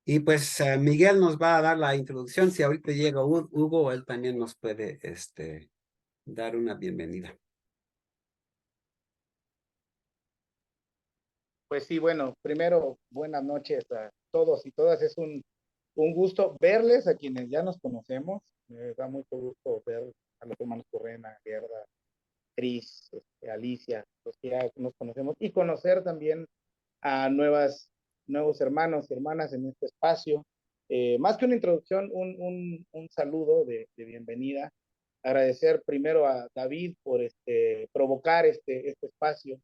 Y pues Miguel nos va a dar la introducción. Si ahorita llega Hugo, él también nos puede dar una bienvenida. Pues sí, bueno, primero, buenas noches a todos y todas. Es un gusto verles a quienes ya nos conocemos. Me da mucho gusto ver a los hermanos Correna, Gerda, Cris, Alicia, los que ya nos conocemos, y conocer también a nuevos hermanos y hermanas en este espacio. Más que una introducción, un saludo de bienvenida. Agradecer primero a David por provocar este espacio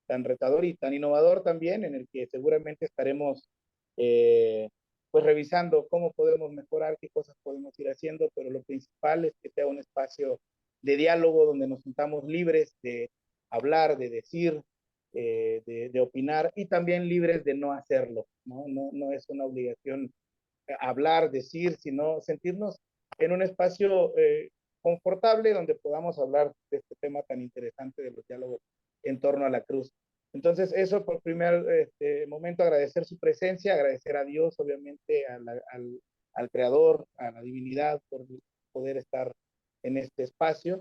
tan retador y tan innovador también, en el que seguramente estaremos pues revisando cómo podemos mejorar, qué cosas podemos ir haciendo, pero lo principal es que sea un espacio de diálogo donde nos sintamos libres de hablar, de decir, de opinar y también libres de no hacerlo, ¿no? No es una obligación hablar, decir, sino sentirnos en un espacio confortable donde podamos hablar de este tema tan interesante de los diálogos en torno a la cruz. Entonces, eso por primer momento, agradecer su presencia, agradecer a Dios, obviamente, al Creador, a la divinidad, por poder estar en este espacio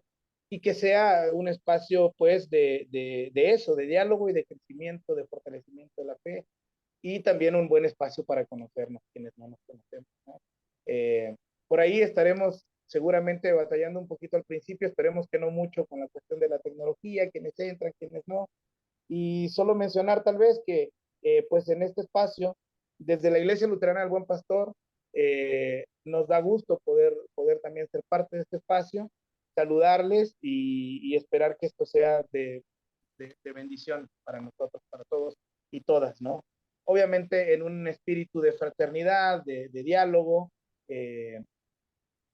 y que sea un espacio, pues, de eso, de diálogo y de crecimiento, de fortalecimiento de la fe y también un buen espacio para conocernos, quienes no nos conocemos, ¿no? Eh, por ahí estaremos seguramente batallando un poquito al principio, esperemos que no mucho con la cuestión de la tecnología, quienes entran, quienes no, y solo mencionar tal vez que pues en este espacio, desde la Iglesia Luterana del Buen Pastor, nos da gusto poder también ser parte de este espacio, saludarles y esperar que esto sea de bendición para nosotros, para todos y todas, ¿no? Obviamente en un espíritu de fraternidad, de diálogo,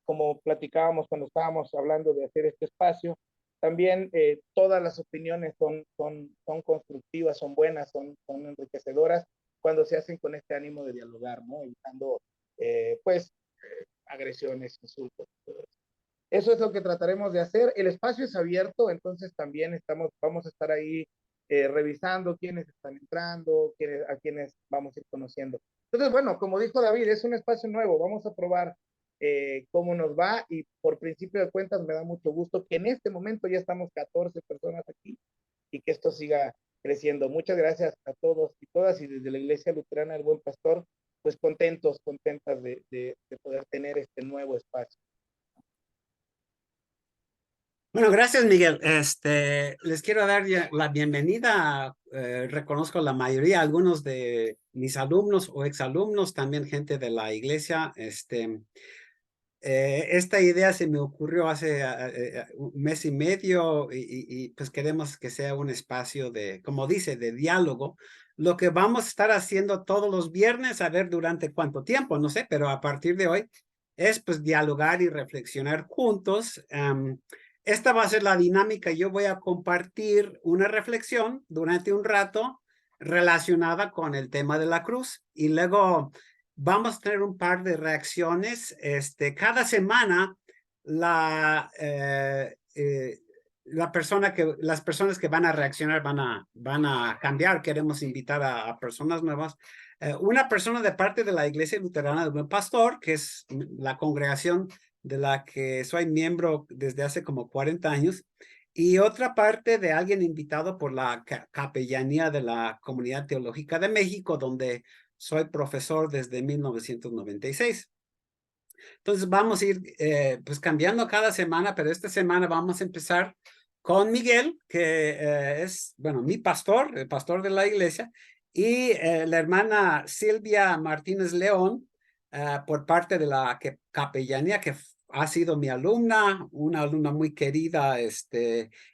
como platicábamos cuando estábamos hablando de hacer este espacio, también todas las opiniones son constructivas, son buenas, son enriquecedoras cuando se hacen con este ánimo de dialogar, ¿no? Evitando, pues, agresiones, insultos, todo eso. Eso es lo que trataremos de hacer. El espacio es abierto, entonces también vamos a estar ahí revisando quiénes están entrando, a quienes vamos a ir conociendo. Entonces, bueno, como dijo David, es un espacio nuevo, vamos a probar cómo nos va y por principio de cuentas me da mucho gusto que en este momento ya estamos 14 personas aquí y que esto siga creciendo. Muchas gracias a todos y todas y desde la Iglesia Luterana del Buen Pastor, pues contentas de poder tener este nuevo espacio. Bueno, gracias, Miguel. Les quiero dar la bienvenida. Reconozco la mayoría, algunos de mis alumnos o exalumnos, también gente de la iglesia. Esta idea se me ocurrió hace un mes y medio pues queremos que sea un espacio de, como dice, de diálogo. Lo que vamos a estar haciendo todos los viernes, a ver durante cuánto tiempo, no sé, pero a partir de hoy es pues dialogar y reflexionar juntos. Esta va a ser la dinámica. Yo voy a compartir una reflexión durante un rato relacionada con el tema de la cruz y luego vamos a tener un par de reacciones. Cada semana las personas que van a reaccionar van a cambiar. Queremos invitar a personas nuevas. Una persona de parte de la Iglesia Luterana del Buen Pastor, que es la congregación de la que soy miembro desde hace como 40 años, y otra parte de alguien invitado por la capellanía de la Comunidad Teológica de México, donde soy profesor desde 1996. Entonces vamos a ir pues cambiando cada semana, pero esta semana vamos a empezar con Miguel, que es, bueno, mi pastor, el pastor de la iglesia, y la hermana Silvia Martínez León, por parte de la capellanía, que ha sido mi alumna, una alumna muy querida,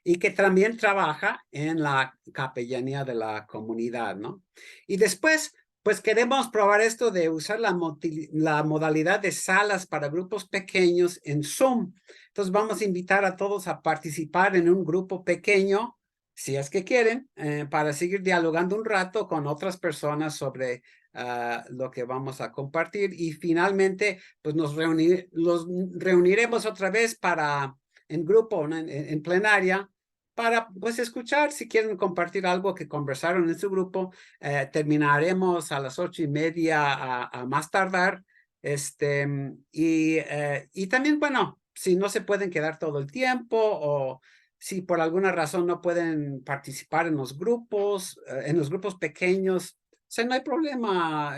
y que también trabaja en la capellanía de la comunidad, ¿no? Y después pues queremos probar esto de usar la modalidad de salas para grupos pequeños en Zoom. Entonces vamos a invitar a todos a participar en un grupo pequeño, si es que quieren, para seguir dialogando un rato con otras personas sobre lo que vamos a compartir. Y finalmente, pues los reuniremos otra vez en grupo, ¿no? En plenaria, para pues escuchar si quieren compartir algo que conversaron en su grupo. Terminaremos a las 8:30 a más tardar. Y también, bueno, si no se pueden quedar todo el tiempo o si por alguna razón no pueden participar en los grupos pequeños, o sea, no hay problema.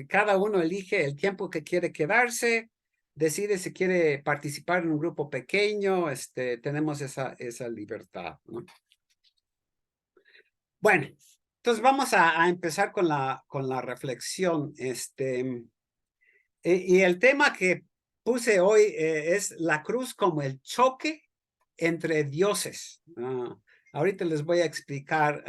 Cada uno elige el tiempo que quiere quedarse, decide si quiere participar en un grupo pequeño. Tenemos esa libertad, ¿no? Bueno, entonces vamos a empezar con la reflexión. Y el tema que puse hoy es la cruz como el choque entre dioses. Ahorita les voy a explicar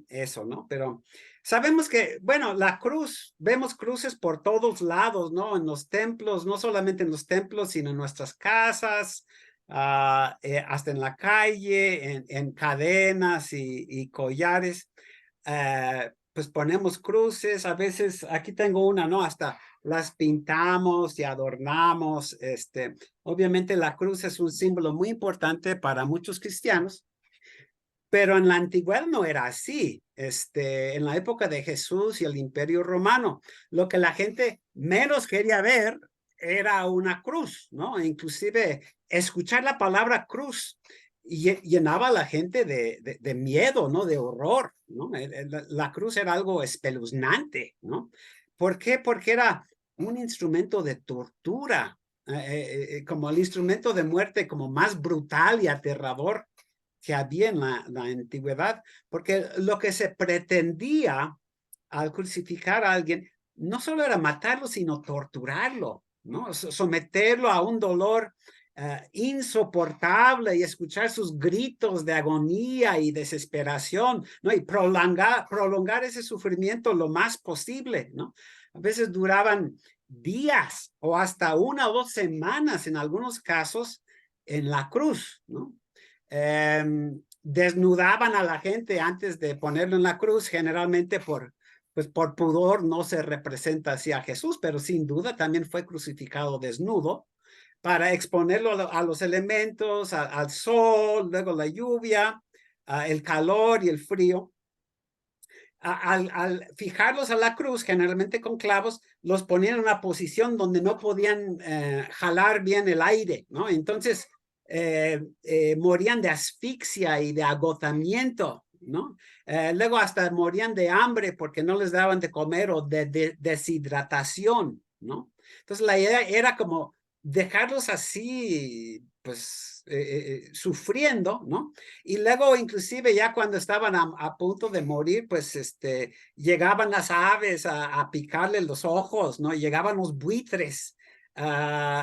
eso, ¿no? Pero sabemos que, bueno, la cruz, vemos cruces por todos lados, ¿no? En los templos, no solamente en los templos, sino en nuestras casas, hasta en la calle, en cadenas y collares. Pues ponemos cruces, a veces, aquí tengo una, ¿no? Hasta las pintamos y adornamos. Obviamente la cruz es un símbolo muy importante para muchos cristianos, pero en la antigüedad no era así. En la época de Jesús y el Imperio Romano, lo que la gente menos quería ver era una cruz, ¿no? Inclusive escuchar la palabra cruz llenaba a la gente de miedo, ¿no? De horror, ¿no? La cruz era algo espeluznante, ¿no? ¿Por qué? Porque era un instrumento de tortura, como el instrumento de muerte como más brutal y aterrador que había en la antigüedad, porque lo que se pretendía al crucificar a alguien no solo era matarlo, sino torturarlo, ¿no? Someterlo a un dolor insoportable y escuchar sus gritos de agonía y desesperación, ¿no? Y prolongar ese sufrimiento lo más posible, ¿no? A veces duraban días o hasta 1 o 2 semanas en algunos casos en la cruz, ¿no? Desnudaban a la gente antes de ponerlo en la cruz, generalmente pues por pudor no se representa así a Jesús, pero sin duda también fue crucificado desnudo para exponerlo a los elementos, al sol, luego la lluvia, el calor y el frío. Al fijarlos a la cruz, generalmente con clavos, los ponían en una posición donde no podían jalar bien el aire, ¿no? Entonces, morían de asfixia y de agotamiento, ¿no? Luego hasta morían de hambre porque no les daban de comer o de deshidratación, ¿no? Entonces la idea era como dejarlos así, pues, sufriendo, ¿no? Y luego inclusive ya cuando estaban a punto de morir, pues llegaban las aves a picarle los ojos, ¿no? Llegaban los buitres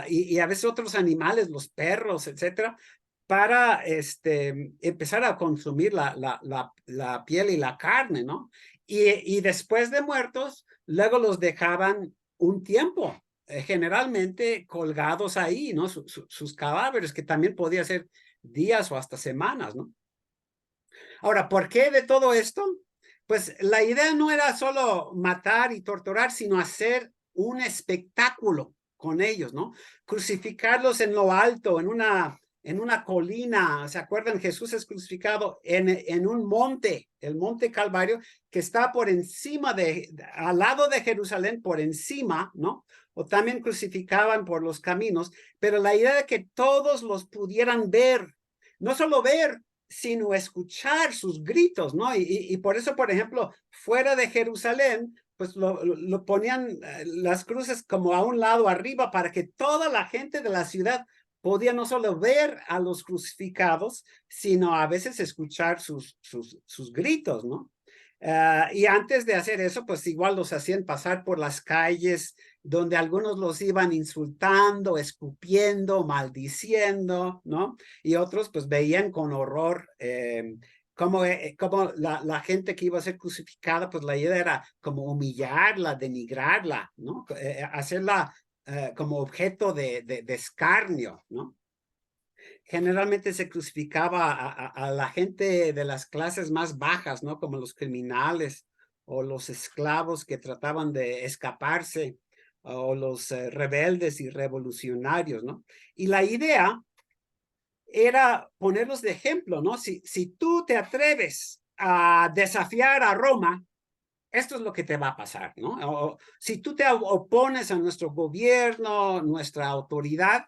y a veces otros animales, los perros, etcétera, para empezar a consumir la piel y la carne, ¿no? Y después de muertos, luego los dejaban un tiempo, generalmente colgados ahí, ¿no? Sus cadáveres, que también podía ser días o hasta semanas, ¿no? Ahora, ¿por qué de todo esto? Pues la idea no era solo matar y torturar, sino hacer un espectáculo con ellos, ¿no? Crucificarlos en lo alto, en una colina. ¿Se acuerdan? Jesús es crucificado en un monte, el monte Calvario, que está por encima al lado de Jerusalén, por encima, ¿no? O también crucificaban por los caminos, pero la idea de que todos los pudieran ver, no solo ver, sino escuchar sus gritos, ¿no? Y por eso, por ejemplo, fuera de Jerusalén, pues lo ponían las cruces como a un lado arriba para que toda la gente de la ciudad podía no solo ver a los crucificados, sino a veces escuchar sus gritos, ¿no? Y antes de hacer eso, pues igual los hacían pasar por las calles donde algunos los iban insultando, escupiendo, maldiciendo, ¿no? Y otros pues veían con horror como la gente que iba a ser crucificada, pues la idea era como humillarla, denigrarla, ¿no? Hacerla como objeto de escarnio, ¿no? Generalmente se crucificaba a la gente de las clases más bajas, ¿no? Como los criminales o los esclavos que trataban de escaparse o los rebeldes y revolucionarios, ¿no? Y la idea era ponerlos de ejemplo, ¿no? Si tú te atreves a desafiar a Roma, esto es lo que te va a pasar, ¿no? O, si tú te opones a nuestro gobierno, nuestra autoridad,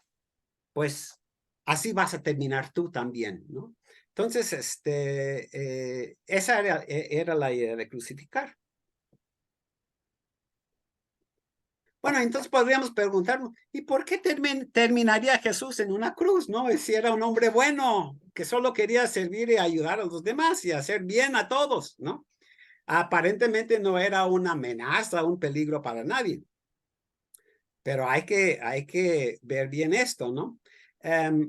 pues así vas a terminar tú también, ¿no? Entonces, esa era la idea de crucificar. Bueno, entonces podríamos preguntarnos, ¿y por qué terminaría Jesús en una cruz, no? Si era un hombre bueno, que solo quería servir y ayudar a los demás y hacer bien a todos, ¿no? Aparentemente no era una amenaza, un peligro para nadie. Pero hay que ver bien esto, ¿no?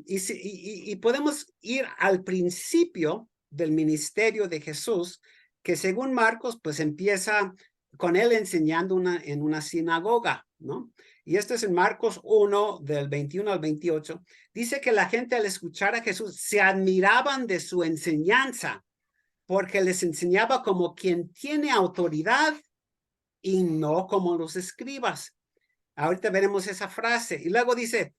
Y podemos ir al principio del ministerio de Jesús, que según Marcos, pues empieza con él enseñando en una sinagoga, ¿no? Y esto es en Marcos 1, del 21 al 28. Dice que la gente al escuchar a Jesús se admiraban de su enseñanza, porque les enseñaba como quien tiene autoridad y no como los escribas. Ahorita veremos esa frase. Y luego dice,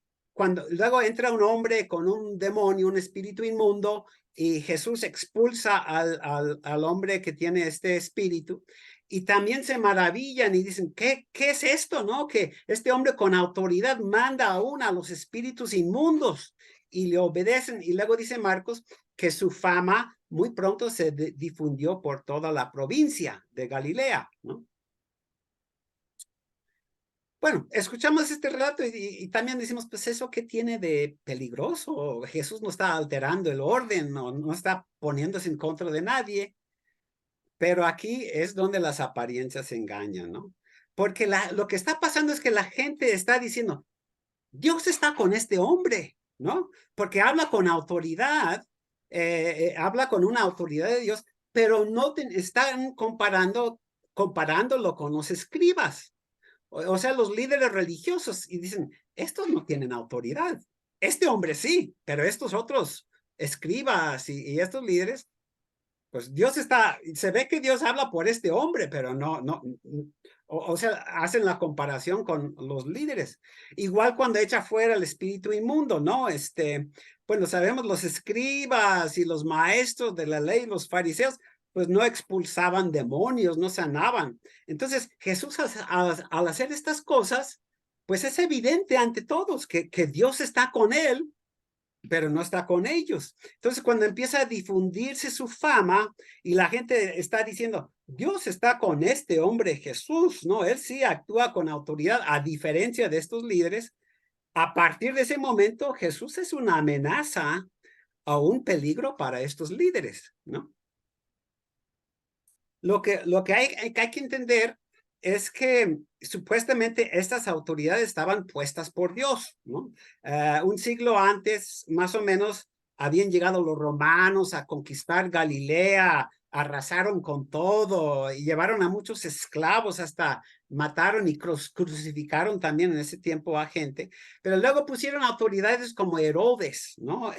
luego entra un hombre con un demonio, un espíritu inmundo, y Jesús expulsa al hombre que tiene este espíritu. Y también se maravillan y dicen, ¿qué es esto? ¿No? Que este hombre con autoridad manda aún a los espíritus inmundos y le obedecen. Y luego dice Marcos que su fama muy pronto se difundió por toda la provincia de Galilea, ¿no? Bueno, escuchamos este relato y también decimos, pues eso qué tiene de peligroso. Jesús no está alterando el orden, no está poniéndose en contra de nadie, pero aquí es donde las apariencias engañan, ¿no? Porque lo que está pasando es que la gente está diciendo, Dios está con este hombre, ¿no? Porque habla con autoridad, habla con una autoridad de Dios, pero no están comparándolo con los escribas. O sea, los líderes religiosos y dicen, estos no tienen autoridad. Este hombre sí, pero estos otros escribas y estos líderes, pues Dios se ve que Dios habla por este hombre, pero no, o sea, hacen la comparación con los líderes. Igual cuando echa fuera el espíritu inmundo, ¿no? Bueno, sabemos los escribas y los maestros de la ley, los fariseos, pues no expulsaban demonios, no sanaban. Entonces, Jesús al hacer estas cosas, pues es evidente ante todos que Dios está con él, pero no está con ellos. Entonces, cuando empieza a difundirse su fama y la gente está diciendo, Dios está con este hombre Jesús, ¿no? Él sí actúa con autoridad, a diferencia de estos líderes. A partir de ese momento, Jesús es una amenaza o un peligro para estos líderes, ¿no? Lo que hay que entender es que supuestamente estas autoridades estaban puestas por Dios, ¿no? Un siglo antes, más o menos, habían llegado los romanos a conquistar Galilea, arrasaron con todo y llevaron a muchos esclavos, hasta mataron y crucificaron también en ese tiempo a gente, pero luego pusieron autoridades como Herodes, ¿no?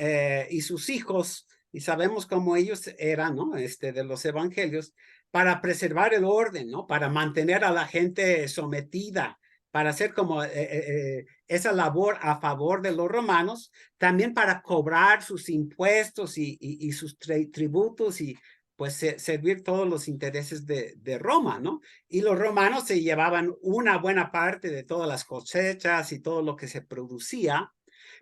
Y sus hijos, y sabemos cómo ellos eran, ¿no? De los evangelios, para preservar el orden, ¿no? Para mantener a la gente sometida, para hacer como esa labor a favor de los romanos, también para cobrar sus impuestos y sus tributos y pues servir todos los intereses de Roma, ¿no? Y los romanos se llevaban una buena parte de todas las cosechas y todo lo que se producía,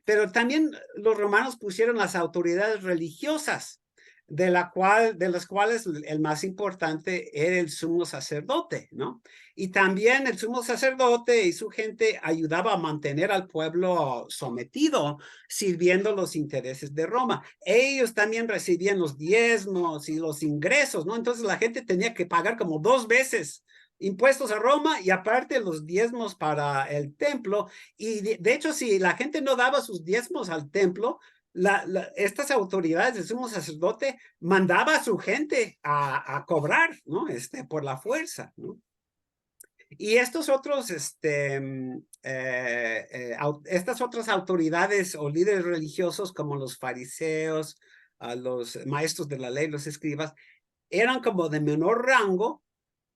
pero también los romanos pusieron las autoridades religiosas, de las cuales el más importante era el sumo sacerdote, ¿no? Y también el sumo sacerdote y su gente ayudaba a mantener al pueblo sometido, sirviendo los intereses de Roma. Ellos también recibían los diezmos y los ingresos, ¿no? Entonces la gente tenía que pagar como 2 veces impuestos a Roma y aparte los diezmos para el templo. Y de hecho, si la gente no daba sus diezmos al templo, estas autoridades del sumo sacerdote mandaba a su gente a cobrar, ¿no? Por la fuerza, ¿no? Y estos otros, estas otras autoridades o líderes religiosos como los fariseos, los maestros de la ley, los escribas, eran como de menor rango,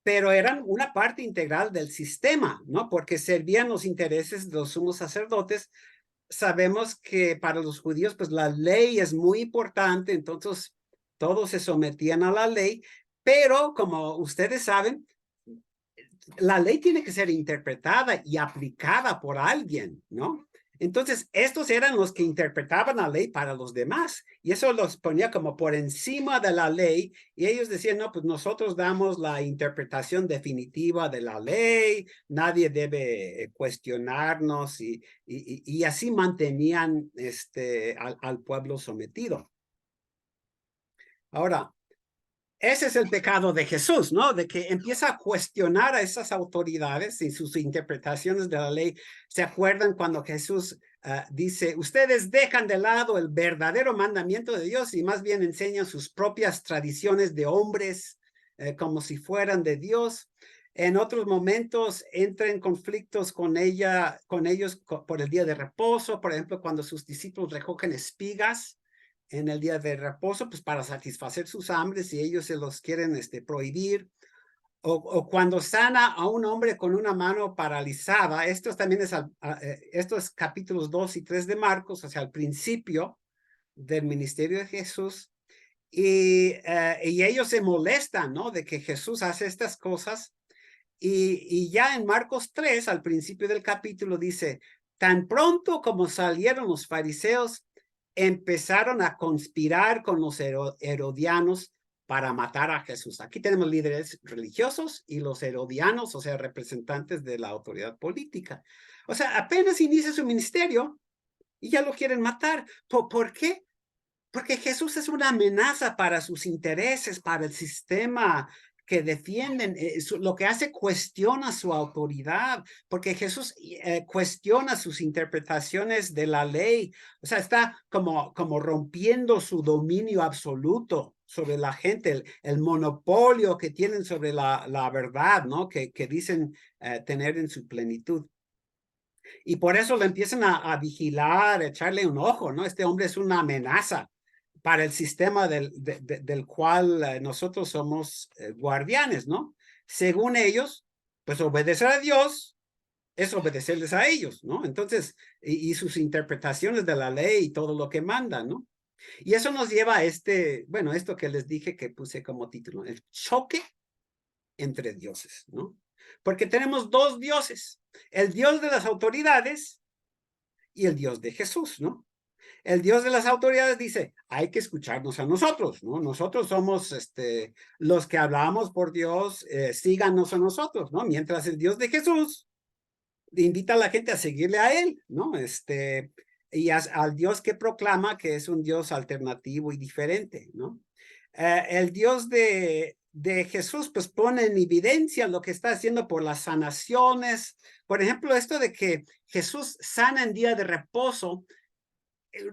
pero eran una parte integral del sistema, ¿no? Porque servían los intereses de los sumos sacerdotes, sabemos que para los judíos, pues la ley es muy importante, entonces todos se sometían a la ley, pero como ustedes saben, la ley tiene que ser interpretada y aplicada por alguien, ¿no? Entonces, estos eran los que interpretaban la ley para los demás y eso los ponía como por encima de la ley y ellos decían, no, pues nosotros damos la interpretación definitiva de la ley, nadie debe cuestionarnos y así mantenían al pueblo sometido. Ahora, ese es el pecado de Jesús, ¿no? De que empieza a cuestionar a esas autoridades y sus interpretaciones de la ley. ¿Se acuerdan cuando Jesús dice, ustedes dejan de lado el verdadero mandamiento de Dios y más bien enseñan sus propias tradiciones de hombres como si fueran de Dios? En otros momentos entra en conflictos con ellos por el día de reposo, por ejemplo, cuando sus discípulos recogen espigas en el día de reposo, pues para satisfacer sus hambres y ellos se los quieren prohibir. O cuando sana a un hombre con una mano paralizada, esto también es, esto es capítulos 2 y 3 de Marcos, o sea, al principio del ministerio de Jesús, y ellos se molestan, ¿no? De que Jesús hace estas cosas, y ya en Marcos 3, al principio del capítulo, dice, tan pronto como salieron los fariseos, empezaron a conspirar con los herodianos para matar a Jesús. Aquí tenemos líderes religiosos y los herodianos, o sea, representantes de la autoridad política. O sea, apenas inicia su ministerio y ya lo quieren matar. ¿Por qué? Porque Jesús es una amenaza para sus intereses, para el sistema que defienden. Lo que hace cuestiona su autoridad, porque Jesús cuestiona sus interpretaciones de la ley. O sea, está como rompiendo su dominio absoluto sobre la gente, el monopolio que tienen sobre la verdad, ¿no? Que dicen tener en su plenitud. Y por eso le empiezan a vigilar, a echarle un ojo, ¿no? Este hombre es una amenaza para el sistema del cual nosotros somos guardianes, ¿no? Según ellos, pues obedecer a Dios es obedecerles a ellos, ¿no? Entonces, y sus interpretaciones de la ley y todo lo que mandan, ¿no? Y eso nos lleva a bueno, esto que les dije que puse como título, el choque entre dioses, ¿no? Porque tenemos dos dioses, el Dios de las autoridades y el Dios de Jesús, ¿no? El Dios de las autoridades dice, hay que escucharnos a nosotros, ¿no? Nosotros somos los que hablamos por Dios, síganos a nosotros, ¿no? Mientras el Dios de Jesús invita a la gente a seguirle a él, ¿no? Y al Dios que proclama que es un Dios alternativo y diferente, ¿no? El Dios de Jesús pues pone en evidencia lo que está haciendo por las sanaciones. Por ejemplo, esto de que Jesús sana en día de reposo,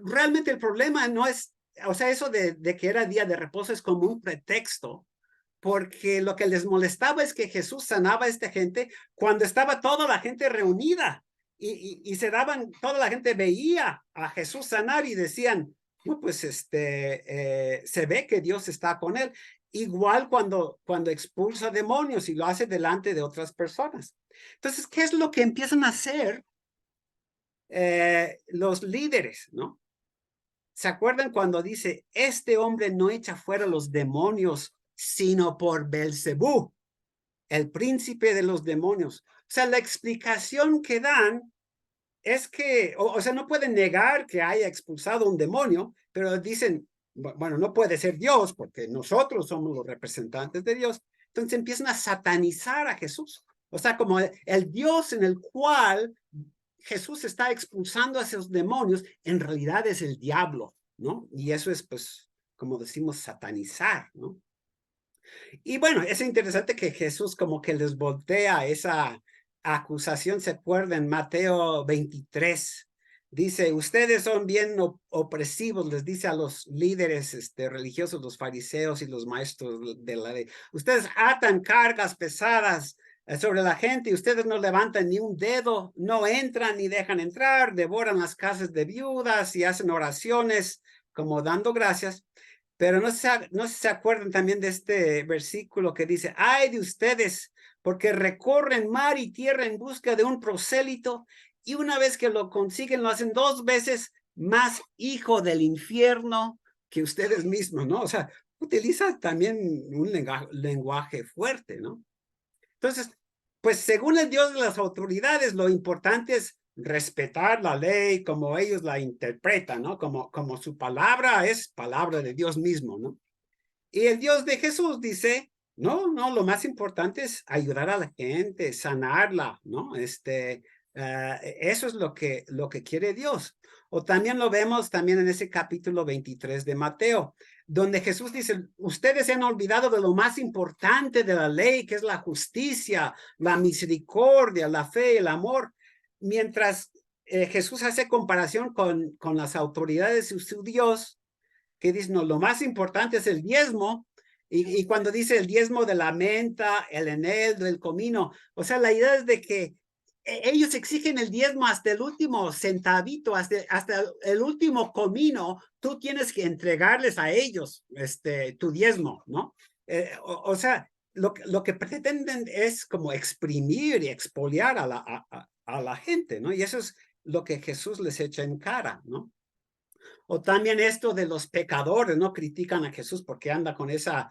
realmente el problema no es, o sea, eso de que era día de reposo es como un pretexto, porque lo que les molestaba es que Jesús sanaba a esta gente cuando estaba toda la gente reunida y se daban, toda la gente veía a Jesús sanar y decían, no, pues se ve que Dios está con él. Igual cuando expulsa demonios y lo hace delante de otras personas. Entonces, ¿qué es lo que empiezan a hacer los líderes, no? ¿Se acuerdan cuando dice, este hombre no echa fuera los demonios, sino por Belcebú, el príncipe de los demonios? O sea, la explicación que dan es que, o sea, no pueden negar que haya expulsado un demonio, pero dicen, bueno, no puede ser Dios, porque nosotros somos los representantes de Dios. Entonces empiezan a satanizar a Jesús. O sea, como el Dios en el cual Jesús está expulsando a esos demonios, en realidad es el diablo, ¿no? Y eso es, pues, como decimos, satanizar, ¿no? Y bueno, es interesante que Jesús como que les voltea esa acusación, se acuerdan, Mateo 23, dice, ustedes son bien opresivos, les dice a los líderes religiosos, los fariseos y los maestros de la ley, ustedes atan cargas pesadas sobre la gente y ustedes no levantan ni un dedo, no entran ni dejan entrar, devoran las casas de viudas y hacen oraciones como dando gracias. Pero no se acuerdan también de este versículo que dice, ay de ustedes, porque recorren mar y tierra en busca de un prosélito y una vez que lo consiguen, lo hacen 2 veces más hijo del infierno que ustedes mismos, ¿no? O sea, utiliza también un lenguaje fuerte, ¿no? Entonces, pues según el Dios de las autoridades, lo importante es respetar la ley como ellos la interpretan, ¿no? Como su palabra es palabra de Dios mismo, ¿no? Y el Dios de Jesús dice, no, lo más importante es ayudar a la gente, sanarla, ¿no? Eso es lo que quiere Dios. O también lo vemos también en ese capítulo 23 de Mateo, donde Jesús dice, ustedes se han olvidado de lo más importante de la ley, que es la justicia, la misericordia, la fe, el amor, mientras Jesús hace comparación con las autoridades de su Dios, que dice, no, lo más importante es el diezmo, y cuando dice el diezmo de la menta, el eneldo, el comino, o sea, la idea es de que ellos exigen el diezmo hasta el último centavito, hasta el último comino, tú tienes que entregarles a ellos tu diezmo, ¿no? O sea, lo que pretenden es como exprimir y expoliar a la gente, ¿no? Y eso es lo que Jesús les echa en cara, ¿no? O también esto de los pecadores, ¿no? Critican a Jesús porque anda con esa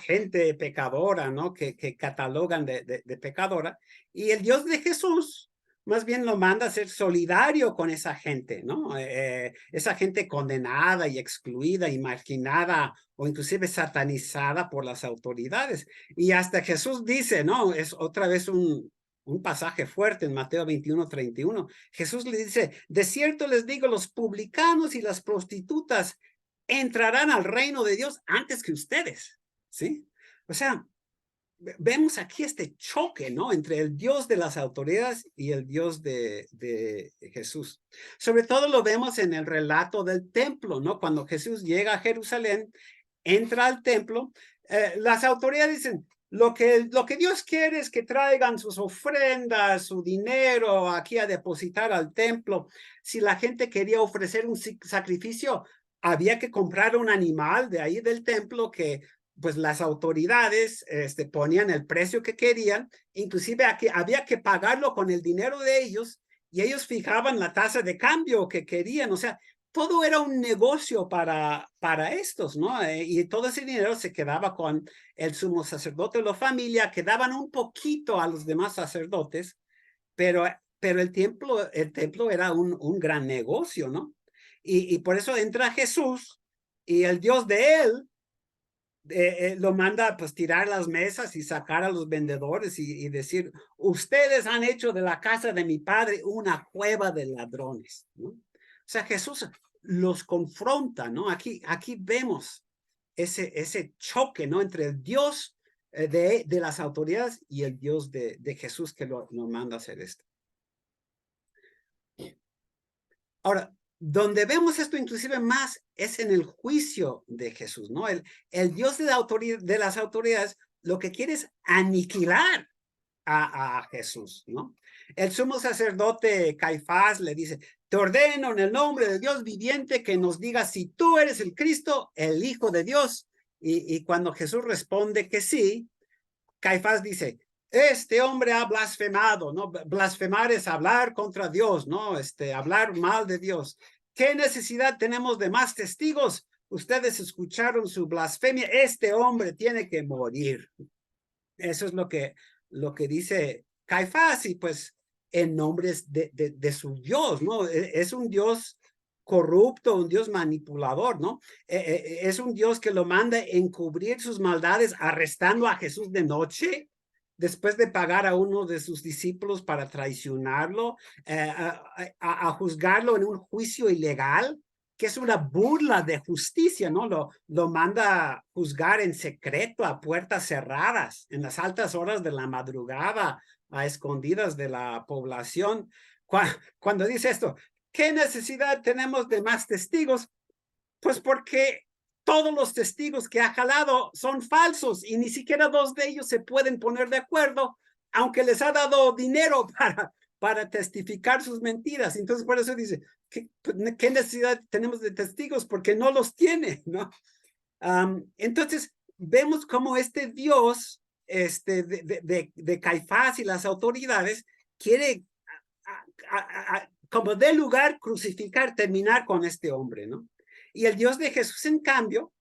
gente pecadora, ¿no? Que catalogan de pecadora. Y el Dios de Jesús más bien lo manda a ser solidario con esa gente, ¿no? Esa gente condenada y excluida y marginada o inclusive satanizada por las autoridades. Y hasta Jesús dice, ¿no? Es otra vez un pasaje fuerte en Mateo 21:31. Jesús le dice, de cierto les digo, los publicanos y las prostitutas entrarán al reino de Dios antes que ustedes, ¿sí? O sea, vemos aquí este choque, ¿no? Entre el Dios de las autoridades y el Dios de Jesús. Sobre todo lo vemos en el relato del templo, ¿no? Cuando Jesús llega a Jerusalén, entra al templo, las autoridades dicen, lo que Dios quiere es que traigan sus ofrendas, su dinero aquí a depositar al templo. Si la gente quería ofrecer un sacrificio, había que comprar un animal de ahí del templo que pues las autoridades ponían el precio que querían, inclusive aquí había que pagarlo con el dinero de ellos y ellos fijaban la tasa de cambio que querían, o sea, todo era un negocio para estos, ¿no? Y todo ese dinero se quedaba con el sumo sacerdote o la familia, que daban un poquito a los demás sacerdotes, pero el templo era un gran negocio, ¿no? Y por eso entra Jesús y el Dios de él lo manda pues tirar las mesas y sacar a los vendedores y decir, ustedes han hecho de la casa de mi padre una cueva de ladrones, ¿no? O sea, Jesús los confronta, ¿no? Aquí vemos ese choque, ¿no? Entre el Dios de las autoridades y el Dios de Jesús que lo manda a hacer esto. Ahora, donde vemos esto inclusive más es en el juicio de Jesús, ¿no? El Dios de las autoridades lo que quiere es aniquilar a Jesús, ¿no? El sumo sacerdote Caifás le dice, te ordeno en el nombre de Dios viviente que nos digas si tú eres el Cristo, el Hijo de Dios. Y cuando Jesús responde que sí, Caifás dice, este hombre ha blasfemado, ¿no? Blasfemar es hablar contra Dios, ¿no? Hablar mal de Dios. ¿Qué necesidad tenemos de más testigos? Ustedes escucharon su blasfemia. Este hombre tiene que morir. Eso es lo que dice Caifás y pues en nombre de su Dios, ¿no? Es un Dios corrupto, un Dios manipulador, ¿no? Es un Dios que lo manda encubrir sus maldades arrestando a Jesús de noche después de pagar a uno de sus discípulos para traicionarlo, a juzgarlo en un juicio ilegal, que es una burla de justicia, ¿no? Lo manda a juzgar en secreto, a puertas cerradas, en las altas horas de la madrugada, a escondidas de la población. Cuando dice esto, ¿qué necesidad tenemos de más testigos? Pues porque todos los testigos que ha jalado son falsos y ni siquiera 2 de ellos se pueden poner de acuerdo, aunque les ha dado dinero para testificar sus mentiras. Entonces, por eso dice, ¿qué necesidad tenemos de testigos? Porque no los tiene, ¿no? Entonces, vemos cómo este Dios de Caifás y las autoridades quiere como de lugar crucificar, terminar con este hombre, ¿no? Y el Dios de Jesús, en cambio,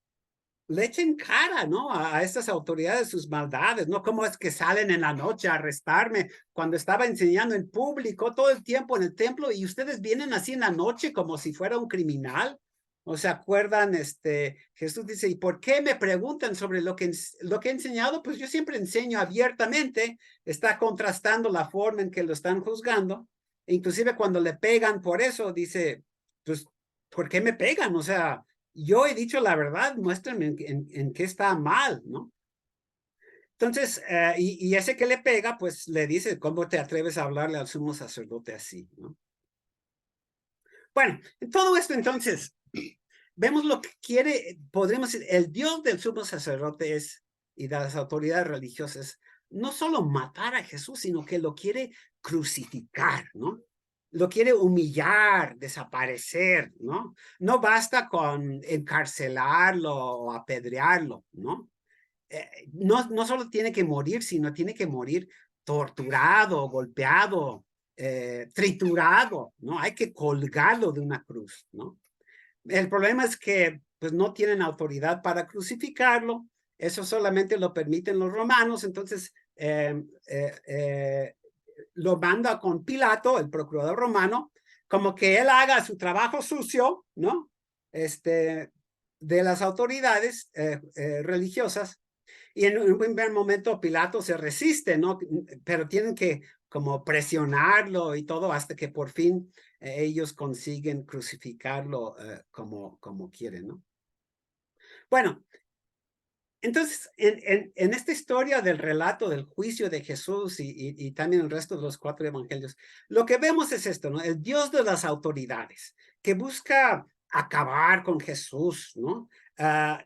le echa en cara, ¿no? A estas autoridades sus maldades, ¿no? ¿Cómo es que salen en la noche a arrestarme cuando estaba enseñando en público todo el tiempo en el templo y ustedes vienen así en la noche como si fuera un criminal? ¿O se acuerdan? Jesús dice, ¿y por qué me preguntan sobre lo que he enseñado? Pues yo siempre enseño abiertamente, está contrastando la forma en que lo están juzgando. E inclusive cuando le pegan por eso, dice, pues, ¿por qué me pegan? O sea, yo he dicho la verdad, muéstrenme en qué está mal, ¿no? Entonces, y ese que le pega, pues le dice, ¿cómo te atreves a hablarle al sumo sacerdote así, ¿no? Bueno, en todo esto entonces, vemos lo que quiere, podríamos decir, el Dios del sumo sacerdote es, y de las autoridades religiosas, no solo matar a Jesús, sino que lo quiere crucificar, ¿no? Lo quiere humillar, desaparecer, ¿no? No basta con encarcelarlo o apedrearlo, ¿no? No solo tiene que morir, sino tiene que morir torturado, golpeado, triturado, ¿no? Hay que colgarlo de una cruz, ¿no? El problema es que pues no tienen autoridad para crucificarlo, eso solamente lo permiten los romanos, entonces lo manda con Pilato, el procurador romano, como que él haga su trabajo sucio, ¿no? De las autoridades religiosas, y en un primer momento Pilato se resiste, ¿no? Pero tienen que como presionarlo y todo hasta que por fin ellos consiguen crucificarlo como quieren, ¿no? Bueno, entonces en esta historia del relato del juicio de Jesús y también el resto de los 4 evangelios, lo que vemos es esto, ¿no? El Dios de las autoridades que busca acabar con Jesús, ¿no?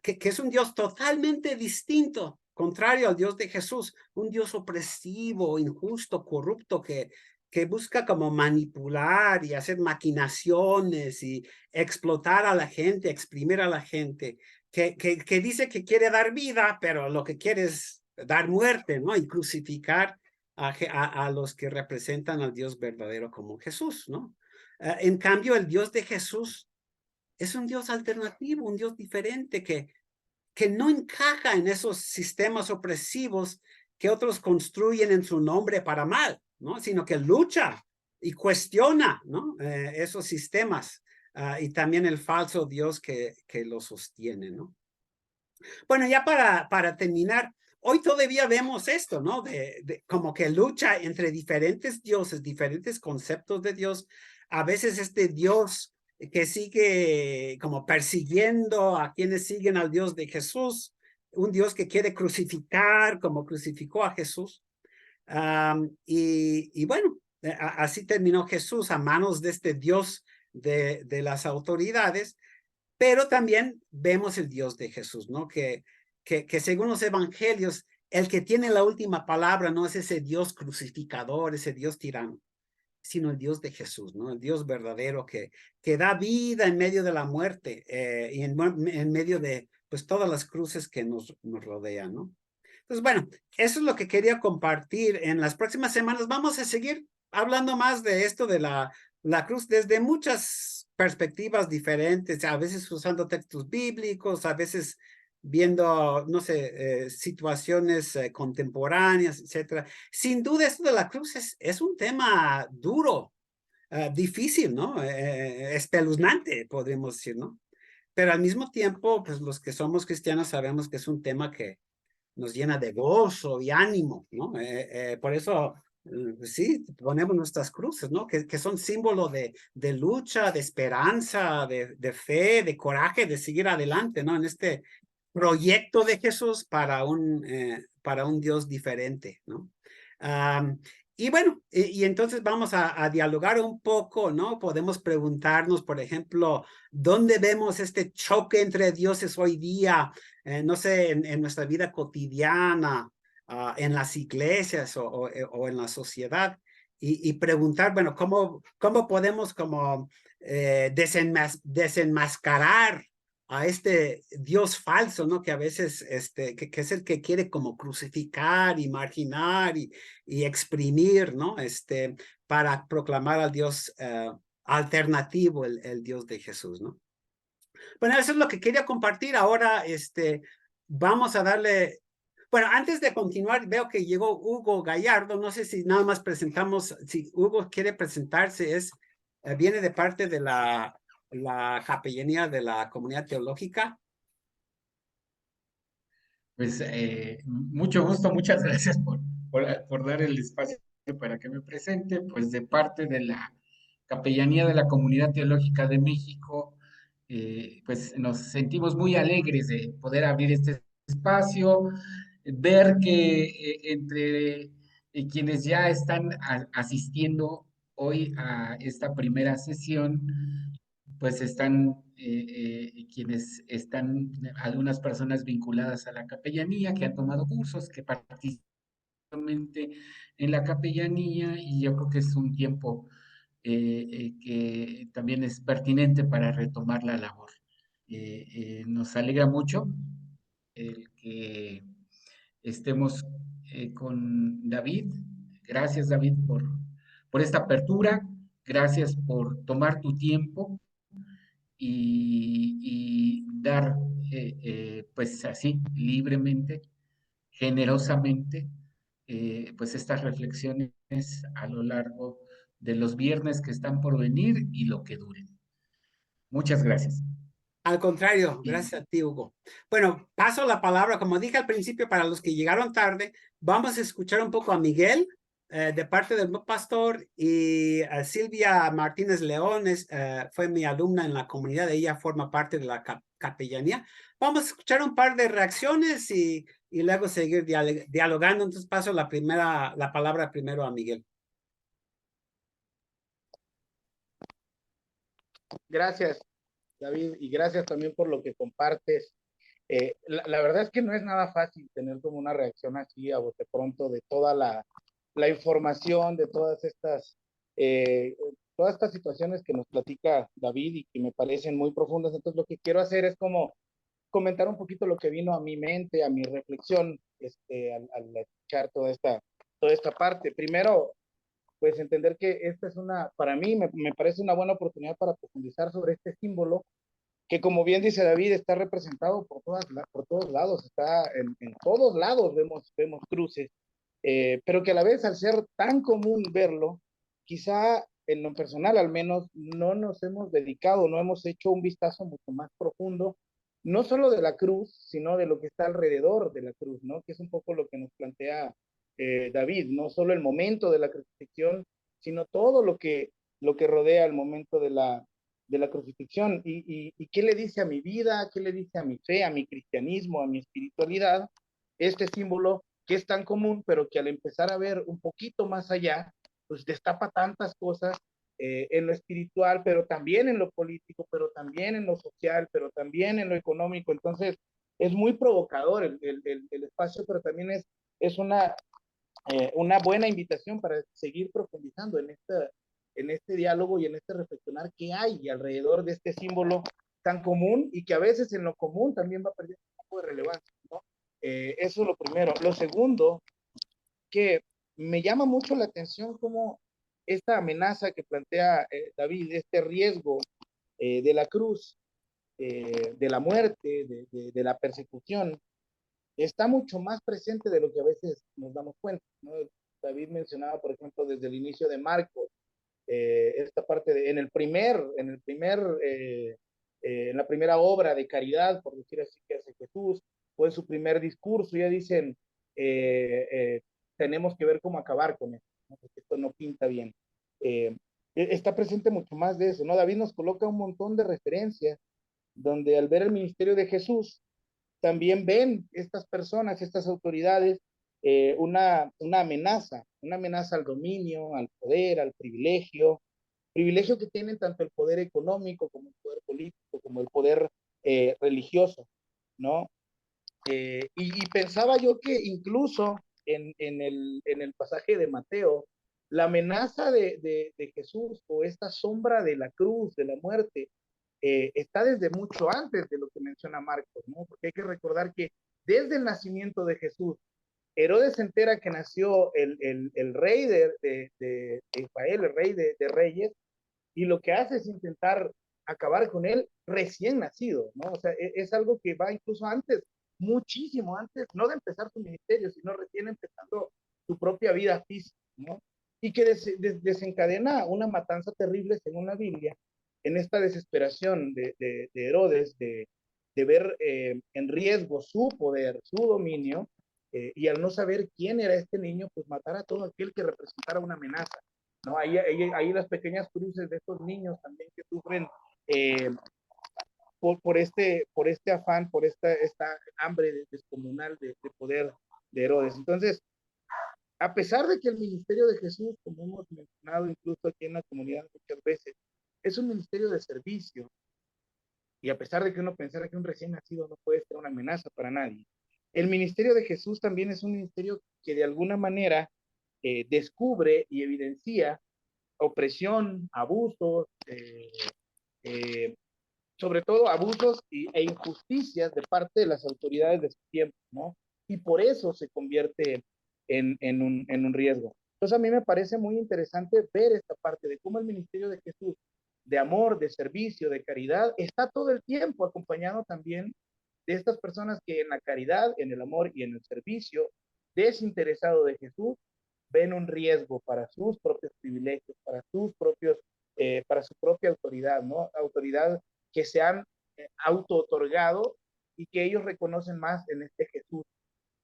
Que es un Dios totalmente distinto, contrario al Dios de Jesús, un Dios opresivo, injusto, corrupto, que busca como manipular y hacer maquinaciones y explotar a la gente, exprimir a la gente, que dice que quiere dar vida, pero lo que quiere es dar muerte, ¿no? Y crucificar a los que representan al Dios verdadero como Jesús, ¿no? En cambio, el Dios de Jesús es un Dios alternativo, un Dios diferente que no encaja en esos sistemas opresivos que otros construyen en su nombre para mal, ¿no? Sino que lucha y cuestiona, ¿no? Esos sistemas y también el falso Dios que lo sostiene, ¿no? Bueno, ya para terminar, hoy todavía vemos esto, ¿no? Como que lucha entre diferentes dioses, diferentes conceptos de Dios. A veces este Dios que sigue como persiguiendo a quienes siguen al Dios de Jesús, un Dios que quiere crucificar como crucificó a Jesús. Y bueno, así terminó Jesús a manos de este Dios de las autoridades, pero también vemos el Dios de Jesús, ¿no? Que según los evangelios, el que tiene la última palabra no es ese Dios crucificador, ese Dios tirano, sino el Dios de Jesús, ¿no? El Dios verdadero que da vida en medio de la muerte y en medio de pues todas las cruces que nos rodean, ¿no? Entonces, bueno, eso es lo que quería compartir. En las próximas semanas vamos a seguir hablando más de esto de la cruz desde muchas perspectivas diferentes, a veces usando textos bíblicos, a veces viendo, no sé, situaciones contemporáneas, etcétera. Sin duda, esto de la cruz es un tema duro, difícil, ¿no? Espeluznante, podríamos decir, ¿no? Pero al mismo tiempo, pues los que somos cristianos sabemos que es un tema que nos llena de gozo y ánimo, ¿no? Por eso, sí, ponemos nuestras cruces, ¿no? Que son símbolo de lucha, de esperanza, de fe, de coraje, de seguir adelante, ¿no? En este proyecto de Jesús para un Dios diferente, ¿no? Y bueno, y entonces vamos a dialogar un poco, ¿no? Podemos preguntarnos, por ejemplo, ¿dónde vemos este choque entre dioses hoy día? No sé, en nuestra vida cotidiana, en las iglesias o en la sociedad. Y preguntar, bueno, ¿cómo podemos como desenmascarar a este Dios falso, ¿no? Que a veces, que es el que quiere como crucificar y marginar y exprimir, ¿no? Para proclamar al Dios alternativo, el Dios de Jesús, ¿no? Bueno, eso es lo que quería compartir. Ahora, vamos a darle. Bueno, antes de continuar, veo que llegó Hugo Gallardo. No sé si nada más presentamos, si Hugo quiere presentarse, viene de parte de la capellanía de la comunidad teológica. Pues mucho gusto, muchas gracias por dar el espacio para que me presente. Pues de parte de la Capellanía de la Comunidad Teológica de México, pues nos sentimos muy alegres de poder abrir este espacio, ver que entre quienes ya están asistiendo hoy a esta primera sesión, pues están quienes están, algunas personas vinculadas a la capellanía, que han tomado cursos, que participan en la capellanía, y yo creo que es un tiempo que también es pertinente para retomar la labor. Nos alegra mucho el que estemos con David. Gracias, David, por esta apertura. Gracias por tomar tu tiempo y dar, pues así, libremente, generosamente, pues estas reflexiones a lo largo de los viernes que están por venir y lo que duren. Muchas gracias. Al contrario, Y gracias a ti, Hugo. Bueno, paso la palabra, como dije al principio, para los que llegaron tarde, vamos a escuchar un poco a Miguel de parte del pastor y a Silvia Martínez Leones, fue mi alumna en la comunidad, ella forma parte de la capellanía. Vamos a escuchar un par de reacciones y luego seguir dialogando. Entonces paso la palabra primero a Miguel. Gracias, David, y gracias también por lo que compartes. La verdad es que no es nada fácil tener como una reacción así a bote pronto de toda la información, de todas estas situaciones que nos platica David y que me parecen muy profundas. Entonces lo que quiero hacer es como comentar un poquito lo que vino a mi mente, a mi reflexión, al escuchar toda esta parte. Primero, pues entender que esta es para mí me parece una buena oportunidad para profundizar sobre este símbolo que, como bien dice David, está representado por todos lados, está en todos lados vemos cruces, pero que a la vez, al ser tan común verlo, quizá en lo personal al menos no nos hemos dedicado, no hemos hecho un vistazo mucho más profundo, no solo de la cruz, sino de lo que está alrededor de la cruz, ¿no? Que es un poco lo que nos plantea David, no solo el momento de la crucifixión, sino todo lo que rodea el momento de la crucifixión y qué le dice a mi vida, qué le dice a mi fe, a mi cristianismo, a mi espiritualidad, este símbolo que es tan común, pero que al empezar a ver un poquito más allá, pues destapa tantas cosas en lo espiritual, pero también en lo político, pero también en lo social, pero también en lo económico. Entonces, es muy provocador el espacio, pero también es una buena invitación para seguir profundizando en este diálogo y en este reflexionar qué hay alrededor de este símbolo tan común y que a veces en lo común también va perdiendo un poco de relevancia, ¿no? Eso es lo primero. Lo segundo, que me llama mucho la atención como esta amenaza que plantea David, este riesgo de la cruz, de la muerte, de la persecución, está mucho más presente de lo que a veces nos damos cuenta, ¿no? David mencionaba, por ejemplo, desde el inicio de Marcos, esta parte en la primera obra de caridad, por decir así, que hace Jesús, o en su primer discurso, ya dicen, eh, eh, tenemos que ver cómo acabar con esto, ¿no? Porque esto no pinta bien. Está presente mucho más de eso, ¿no? David nos coloca un montón de referencias donde al ver el ministerio de Jesús, también ven estas personas, estas autoridades, una amenaza al dominio, al poder, al privilegio que tienen tanto el poder económico como el poder político, como el poder religioso, ¿no? Y pensaba yo que incluso en el pasaje de Mateo, la amenaza de Jesús o esta sombra de la cruz, de la muerte, está desde mucho antes de lo que menciona Marcos, ¿no? Porque hay que recordar que desde el nacimiento de Jesús, Herodes se entera que nació el rey de Israel, el rey de reyes, y lo que hace es intentar acabar con él recién nacido, ¿no? O sea, es algo que va incluso antes, muchísimo antes, no de empezar su ministerio, sino recién empezando su propia vida física, ¿no? Y que desencadena una matanza terrible, según la Biblia, en esta desesperación de Herodes de ver en riesgo su poder, su dominio, y al no saber quién era este niño, pues matar a todo aquel que representara una amenaza, ¿no? Ahí las pequeñas cruces de estos niños también que sufren eh, por este afán, por esta hambre descomunal de poder de Herodes. Entonces, a pesar de que el ministerio de Jesús, como hemos mencionado incluso aquí en la comunidad muchas veces, es un ministerio de servicio, y a pesar de que uno pensara que un recién nacido no puede ser una amenaza para nadie, el ministerio de Jesús también es un ministerio que de alguna manera descubre y evidencia opresión, abusos, eh, sobre todo abusos e injusticias de parte de las autoridades de su tiempo, ¿no? Y por eso se convierte en un riesgo. Entonces a mí me parece muy interesante ver esta parte de cómo el ministerio de Jesús, de amor, de servicio, de caridad, está todo el tiempo acompañado también de estas personas que en la caridad, en el amor y en el servicio desinteresado de Jesús, ven un riesgo para sus propios privilegios, para sus propios, para su propia autoridad, ¿no? Autoridad que se han auto-otorgado y que ellos reconocen más en este Jesús,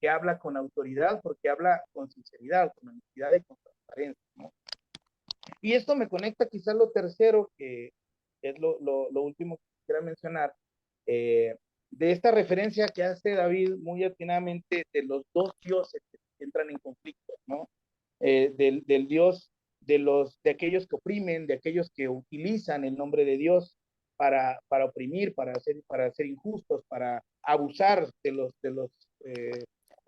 que habla con autoridad porque habla con sinceridad, con honestidad y con transparencia, ¿no? Y esto me conecta quizás lo tercero, que es lo último que quisiera mencionar, de esta referencia que hace David muy atinadamente de los dos dioses que entran en conflicto, ¿no? Del Dios de aquellos que oprimen, de aquellos que utilizan el nombre de Dios para oprimir, para ser injustos, para abusar de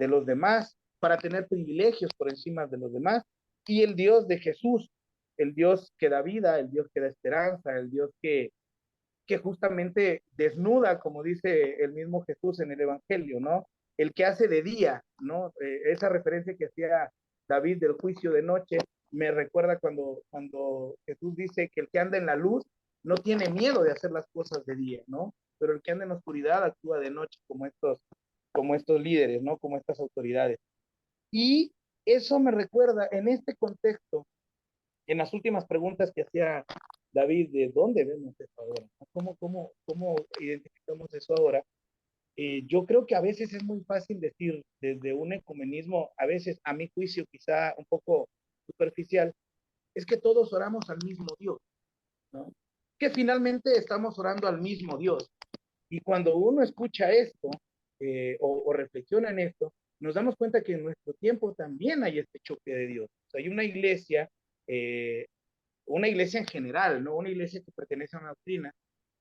los demás, para tener privilegios por encima de los demás, y el Dios de Jesús, el Dios que da vida, el Dios que da esperanza, el Dios que justamente desnuda, como dice el mismo Jesús en el Evangelio, ¿no? El que hace de día, ¿no? Esa referencia que hacía David del juicio de noche, me recuerda cuando Jesús dice que el que anda en la luz no tiene miedo de hacer las cosas de día, ¿no? Pero el que anda en la oscuridad actúa de noche como estos líderes, ¿no? Como estas autoridades. Y eso me recuerda en este contexto, en las últimas preguntas que hacía David, de dónde vemos eso ahora, cómo identificamos eso ahora. Yo creo que a veces es muy fácil decir desde un ecumenismo, a veces a mi juicio quizá un poco superficial, es que todos oramos al mismo Dios, ¿no? Que finalmente estamos orando al mismo Dios. Y cuando uno escucha esto o reflexiona en esto, nos damos cuenta que en nuestro tiempo también hay este choque de Dios. O sea, hay una iglesia en general, ¿no? Una iglesia que pertenece a una doctrina,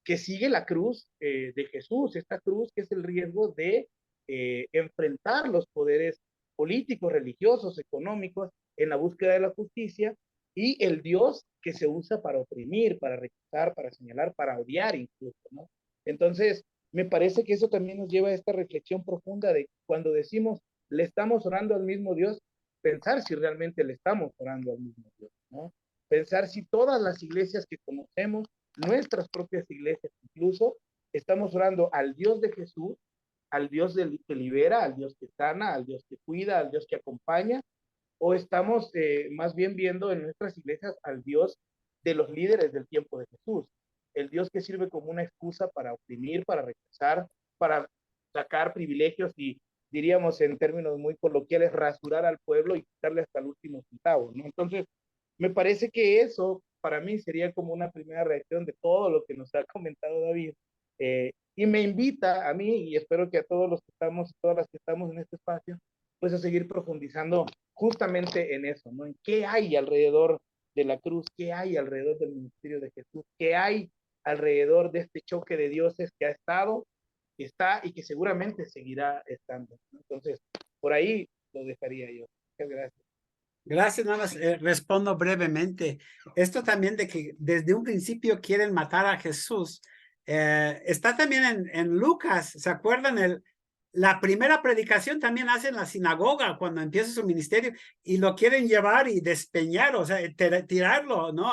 que sigue la cruz de Jesús, esta cruz que es el riesgo de enfrentar los poderes políticos, religiosos, económicos, en la búsqueda de la justicia, y el Dios que se usa para oprimir, para rechazar, para señalar, para odiar incluso, ¿no? Entonces, me parece que eso también nos lleva a esta reflexión profunda de cuando decimos, le estamos orando al mismo Dios, pensar si realmente le estamos orando al mismo Dios, ¿no? Pensar si todas las iglesias que conocemos, nuestras propias iglesias incluso, estamos orando al Dios de Jesús, al Dios que libera, al Dios que sana, al Dios que cuida, al Dios que acompaña, o estamos más bien viendo en nuestras iglesias al Dios de los líderes del tiempo de Jesús, el Dios que sirve como una excusa para oprimir, para rechazar, para sacar privilegios y diríamos en términos muy coloquiales, rasurar al pueblo y quitarle hasta el último centavo, ¿no? Entonces, me parece que eso para mí sería como una primera reacción de todo lo que nos ha comentado David. Y me invita a mí, y espero que a todos los que estamos, todas las que estamos en este espacio, pues a seguir profundizando justamente en eso, ¿no? En qué hay alrededor de la cruz, qué hay alrededor del ministerio de Jesús, qué hay alrededor de este choque de dioses que ha estado, que está y que seguramente seguirá estando, ¿no? Entonces, por ahí lo dejaría yo. Muchas gracias. Gracias, nada más respondo brevemente. Esto también de que desde un principio quieren matar a Jesús Está también en Lucas, ¿se acuerdan? La primera predicación también hace en la sinagoga cuando empieza su ministerio y lo quieren llevar y despeñar, o sea, tirarlo, ¿no?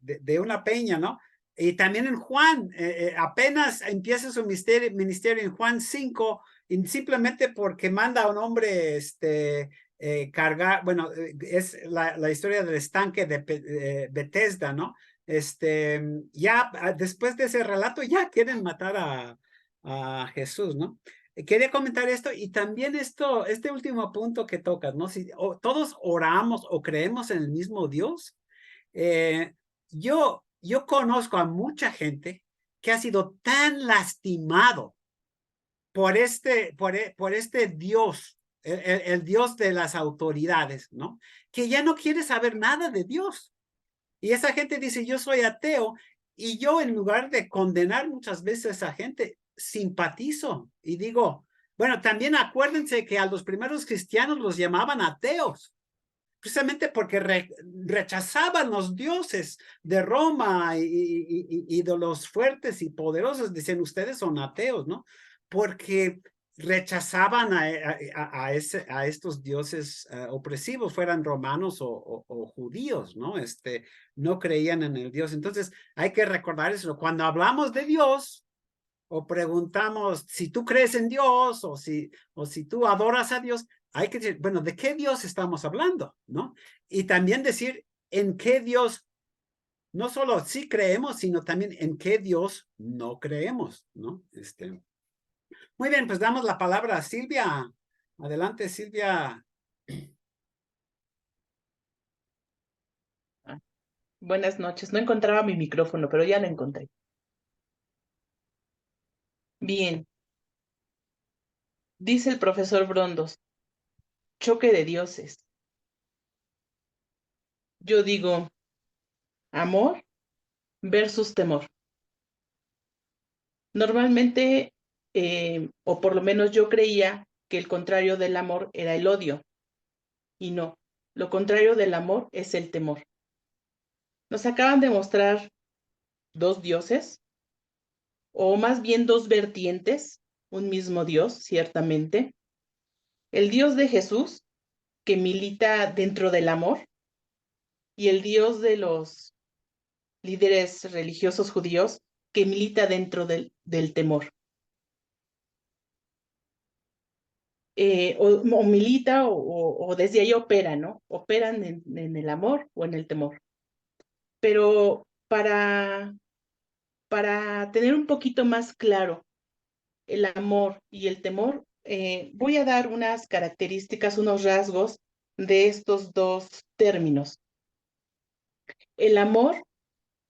De una peña, ¿no? Y también en Juan, apenas empieza su ministerio en Juan 5, y simplemente porque manda a un hombre, cargar, bueno, es la historia del estanque de Bethesda, ¿no? Ya después de ese relato ya quieren matar a Jesús, ¿no? Quería comentar esto y también este último punto que tocas, ¿no? Si todos oramos o creemos en el mismo Dios, eh, yo conozco a mucha gente que ha sido tan lastimado por este Dios, el Dios de las autoridades, ¿no? Que ya no quiere saber nada de Dios. Y esa gente dice, yo soy ateo, y yo en lugar de condenar muchas veces a esa gente, simpatizo y digo, bueno, también acuérdense que a los primeros cristianos los llamaban ateos, precisamente porque rechazaban los dioses de Roma y de los fuertes y poderosos, dicen ustedes son ateos, ¿no? Porque rechazaban a estos dioses opresivos, fueran romanos o judíos, ¿no? No creían en el Dios. Entonces, hay que recordar eso. Cuando hablamos de Dios o preguntamos si tú crees en Dios o si tú adoras a Dios, hay que decir, bueno, ¿de qué Dios estamos hablando? ¿No? Y también decir en qué Dios no solo sí creemos, sino también en qué Dios no creemos, ¿no? Muy bien, pues damos la palabra a Silvia. Adelante, Silvia. Ah, buenas noches. No encontraba mi micrófono, pero ya lo encontré. Bien, dice el profesor Brondos, choque de dioses. Yo digo, amor versus temor. Normalmente, o por lo menos yo creía que el contrario del amor era el odio. Y no, lo contrario del amor es el temor. Nos acaban de mostrar dos dioses, o más bien dos vertientes, un mismo Dios, ciertamente. El Dios de Jesús, que milita dentro del amor, y el Dios de los líderes religiosos judíos, que milita dentro del temor. O milita o desde ahí opera, ¿no? Operan en el amor o en el temor. Pero para tener un poquito más claro el amor y el temor, voy a dar unas características, unos rasgos de estos dos términos. El amor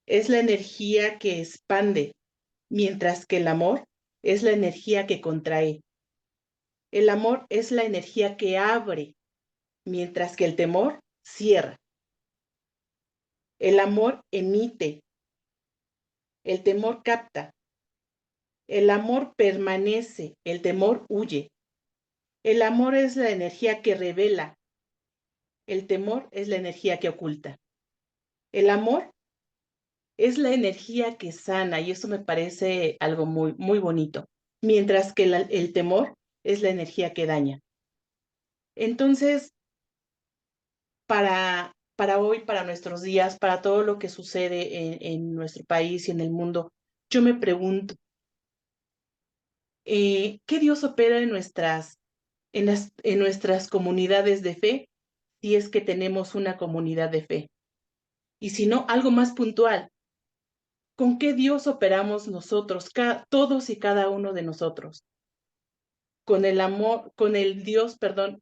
es la energía que expande, mientras que el amor es la energía que contrae. El amor es la energía que abre, mientras que el temor cierra. El amor emite, el temor capta. El amor permanece, el temor huye. El amor es la energía que revela, el temor es la energía que oculta. El amor es la energía que sana y eso me parece algo muy, muy bonito, mientras que el temor es la energía que daña. Entonces, para hoy, para nuestros días, para todo lo que sucede en nuestro país y en el mundo, yo me pregunto, ¿qué Dios opera en nuestras comunidades de fe, si es que tenemos una comunidad de fe? Y si no, algo más puntual, ¿con qué Dios operamos nosotros, todos y cada uno de nosotros? ¿Con el amor, con el Dios, perdón,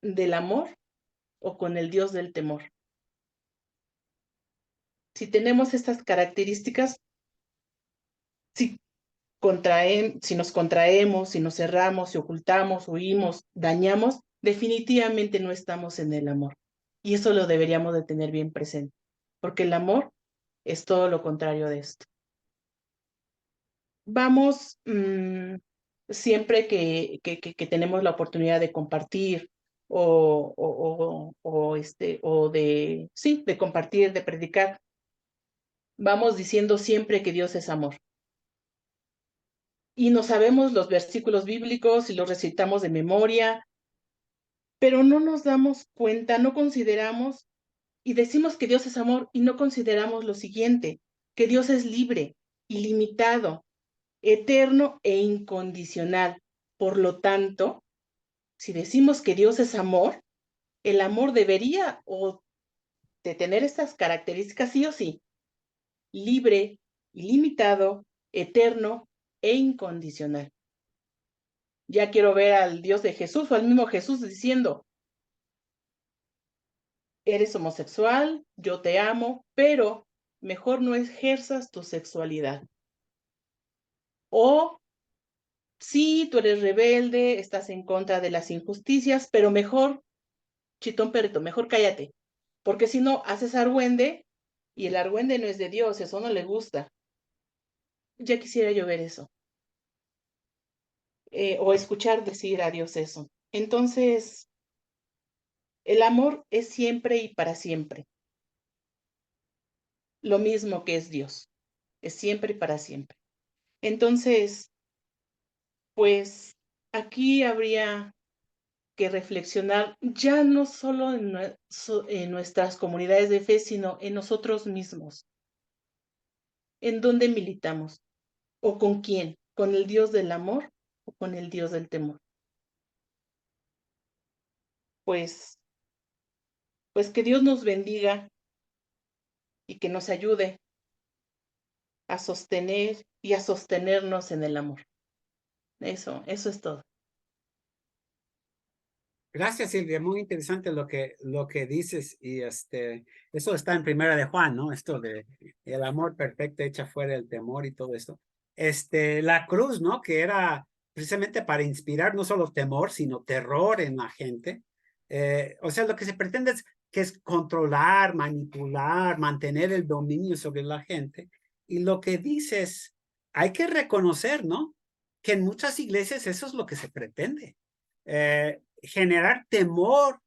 del amor o con el Dios del temor? Si tenemos estas características, si si nos contraemos, si nos cerramos, si ocultamos, huimos, dañamos, definitivamente no estamos en el amor. Y eso lo deberíamos de tener bien presente, porque el amor es todo lo contrario de esto. Vamos, siempre que tenemos la oportunidad de compartir o de compartir, de predicar, vamos diciendo siempre que Dios es amor. Y no sabemos los versículos bíblicos y los recitamos de memoria, pero no nos damos cuenta, no consideramos y decimos que Dios es amor y no consideramos lo siguiente, que Dios es libre, ilimitado, eterno e incondicional. Por lo tanto, si decimos que Dios es amor, el amor debería o de tener estas características sí o sí, libre, ilimitado, eterno e incondicional. Ya quiero ver al Dios de Jesús o al mismo Jesús diciendo, eres homosexual, yo te amo, pero mejor no ejerzas tu sexualidad. O sí, tú eres rebelde, estás en contra de las injusticias, pero mejor, chitón perrito, mejor cállate, porque si no, haces argüende y el argüende no es de Dios, eso no le gusta. Ya quisiera yo ver eso. O escuchar decir a Dios eso. Entonces, el amor es siempre y para siempre. Lo mismo que es Dios. Es siempre y para siempre. Entonces, pues aquí habría que reflexionar ya no solo en nuestras comunidades de fe, sino en nosotros mismos. ¿En dónde militamos? ¿O con quién? ¿Con el Dios del amor o con el Dios del temor? Pues, pues que Dios nos bendiga y que nos ayude a sostener y a sostenernos en el amor. Eso es todo. Gracias, Silvia. Muy interesante lo que dices. Y eso está en Primera de Juan, ¿no? Esto de el amor perfecto echa fuera el temor y todo esto. La cruz, ¿no? Que era precisamente para inspirar no solo temor, sino terror en la gente. O sea, lo que se pretende es que es controlar, manipular, mantener el dominio sobre la gente. Y lo que dices, hay que reconocer, ¿no? Que en muchas iglesias eso es lo que se pretende. Generar temor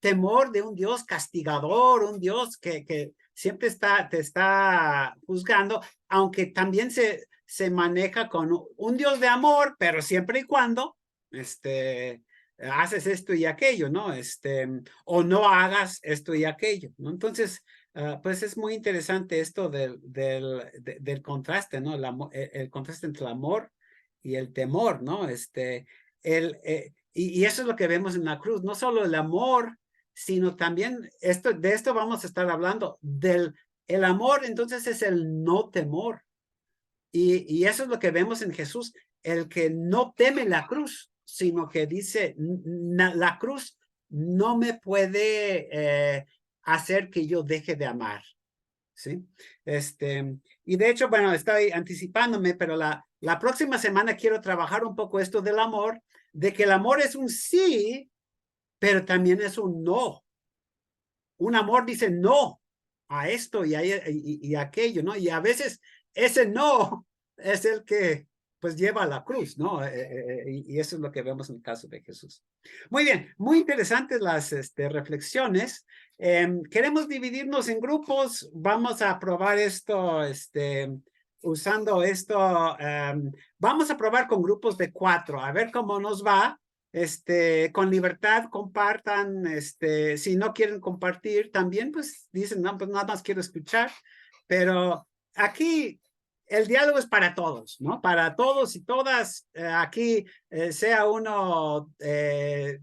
de un Dios castigador, un Dios que siempre te está juzgando, aunque también se maneja con un Dios de amor, pero siempre y cuando haces esto y aquello, ¿no? O no hagas esto y aquello, ¿no? Entonces, pues es muy interesante esto del contraste, ¿no? El contraste entre el amor y el temor, ¿no? Y eso es lo que vemos en la cruz, no solo el amor, sino también de esto vamos a estar hablando, el amor entonces es el no temor. Y eso es lo que vemos en Jesús, el que no teme la cruz, sino que dice, la cruz no me puede hacer que yo deje de amar. ¿Sí? Y de hecho, bueno, estoy anticipándome, pero la próxima semana quiero trabajar un poco esto del amor, de que el amor es un sí, pero también es un no. Un amor dice no a esto y aquello, ¿no? Y a veces ese no es el que pues lleva a la cruz, ¿no? Y eso es lo que vemos en el caso de Jesús. Muy bien, muy interesantes las reflexiones. Queremos dividirnos en grupos. Vamos a probar esto, usando esto. Vamos a probar con grupos de 4, a ver cómo nos va. Con libertad compartan, si no quieren compartir también, pues dicen, no, pues nada más quiero escuchar, pero aquí el diálogo es para todos, ¿no? Para todos y todas, aquí sea uno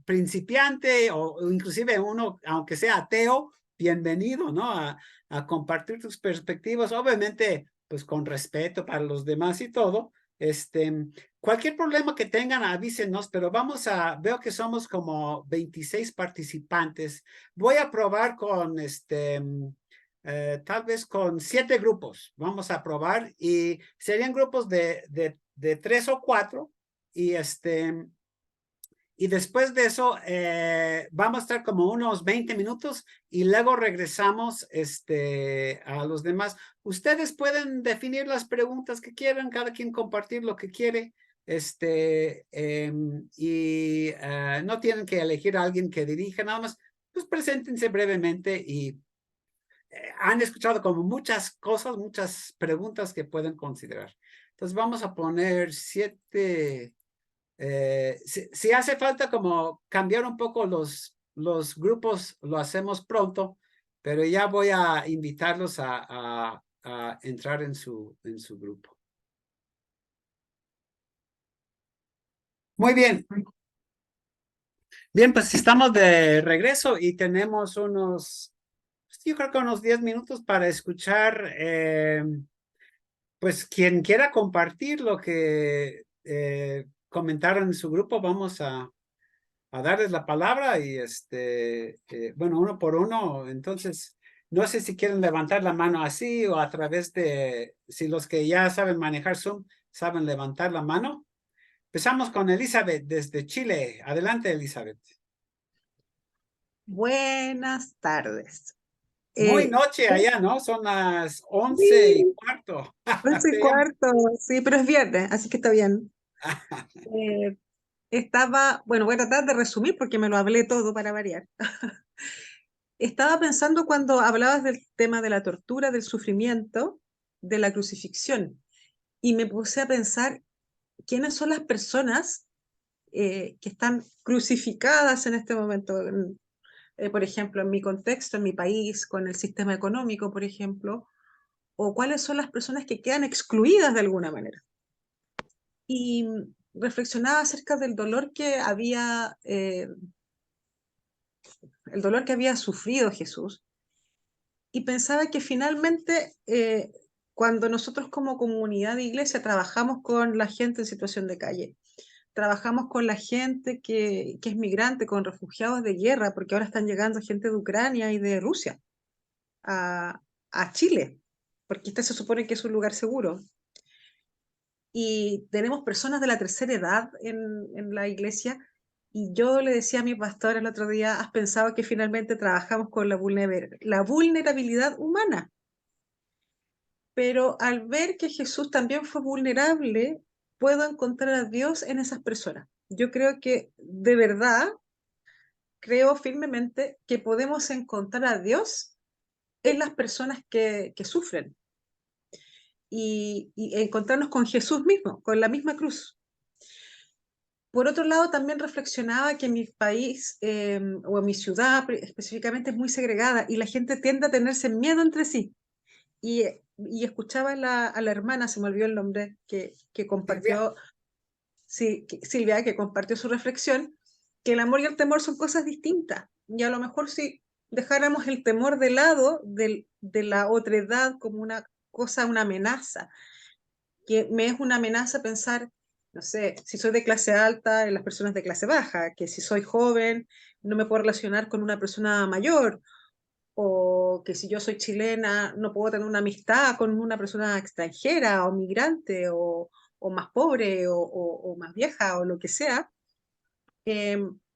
principiante o inclusive uno, aunque sea ateo, bienvenido, ¿no? A compartir tus perspectivas, obviamente, pues con respeto para los demás y todo, cualquier problema que tengan, avísenos, pero veo que somos como 26 participantes. Voy a probar con tal vez con 7 grupos. Vamos a probar y serían grupos de 3 o 4 y y después de eso, vamos a estar como unos 20 minutos y luego regresamos a los demás. Ustedes pueden definir las preguntas que quieran, cada quien compartir lo que quiere. No tienen que elegir a alguien que dirija, nada más, pues preséntense brevemente y han escuchado como muchas cosas, muchas preguntas que pueden considerar. Entonces vamos a poner 7. Si hace falta como cambiar un poco los grupos, lo hacemos pronto, pero ya voy a invitarlos a entrar en su grupo. Muy bien. Bien, pues estamos de regreso y tenemos yo creo que unos 10 minutos para escuchar, pues quien quiera compartir lo que comentaron en su grupo, vamos a darles la palabra y bueno, uno por uno. Entonces, no sé si quieren levantar la mano así o a través si los que ya saben manejar Zoom saben levantar la mano. Empezamos con Elizabeth desde Chile. Adelante, Elizabeth. Buenas tardes. Muy noche allá, ¿no? Son las 11:15. 11:15, sí, pero es viernes, así que está bien. Bueno, voy a tratar de resumir porque me lo hablé todo para variar. Estaba pensando cuando hablabas del tema de la tortura, del sufrimiento, de la crucifixión, y me puse a pensar quiénes son las personas que están crucificadas en este momento. Por ejemplo, en mi contexto, en mi país, con el sistema económico, por ejemplo, o cuáles son las personas que quedan excluidas de alguna manera. Y reflexionaba acerca del dolor que había, el dolor que había sufrido Jesús, y pensaba que finalmente, cuando nosotros como comunidad de iglesia trabajamos con la gente en situación de calle, trabajamos con la gente que es migrante, con refugiados de guerra, porque ahora están llegando gente de Ucrania y de Rusia a, a Chile, porque este se supone que es un lugar seguro. Y tenemos personas de la tercera edad en la iglesia, y yo le decía a mi pastor el otro día, ¿has pensado que finalmente trabajamos con la vulnerabilidad humana? Pero al ver que Jesús también fue vulnerable, puedo encontrar a Dios en esas personas. Yo creo que de verdad, creo firmemente que podemos encontrar a Dios en las personas que sufren y encontrarnos con Jesús mismo, con la misma cruz. Por otro lado, también reflexionaba que mi país o mi ciudad específicamente es muy segregada y la gente tiende a tenerse miedo entre sí. Y escuchaba a la hermana, se me olvidó el nombre, que Silvia. compartió, sí, Silvia, que compartió su reflexión, que el amor y el temor son cosas distintas. Y a lo mejor si dejáramos el temor de lado de la otredad como una cosa, una amenaza, que me es una amenaza pensar, no sé, si soy de clase alta, en las personas de clase baja, que si soy joven, no me puedo relacionar con una persona mayor, o que si yo soy chilena, no puedo tener una amistad con una persona extranjera o migrante o más pobre o más vieja o lo que sea.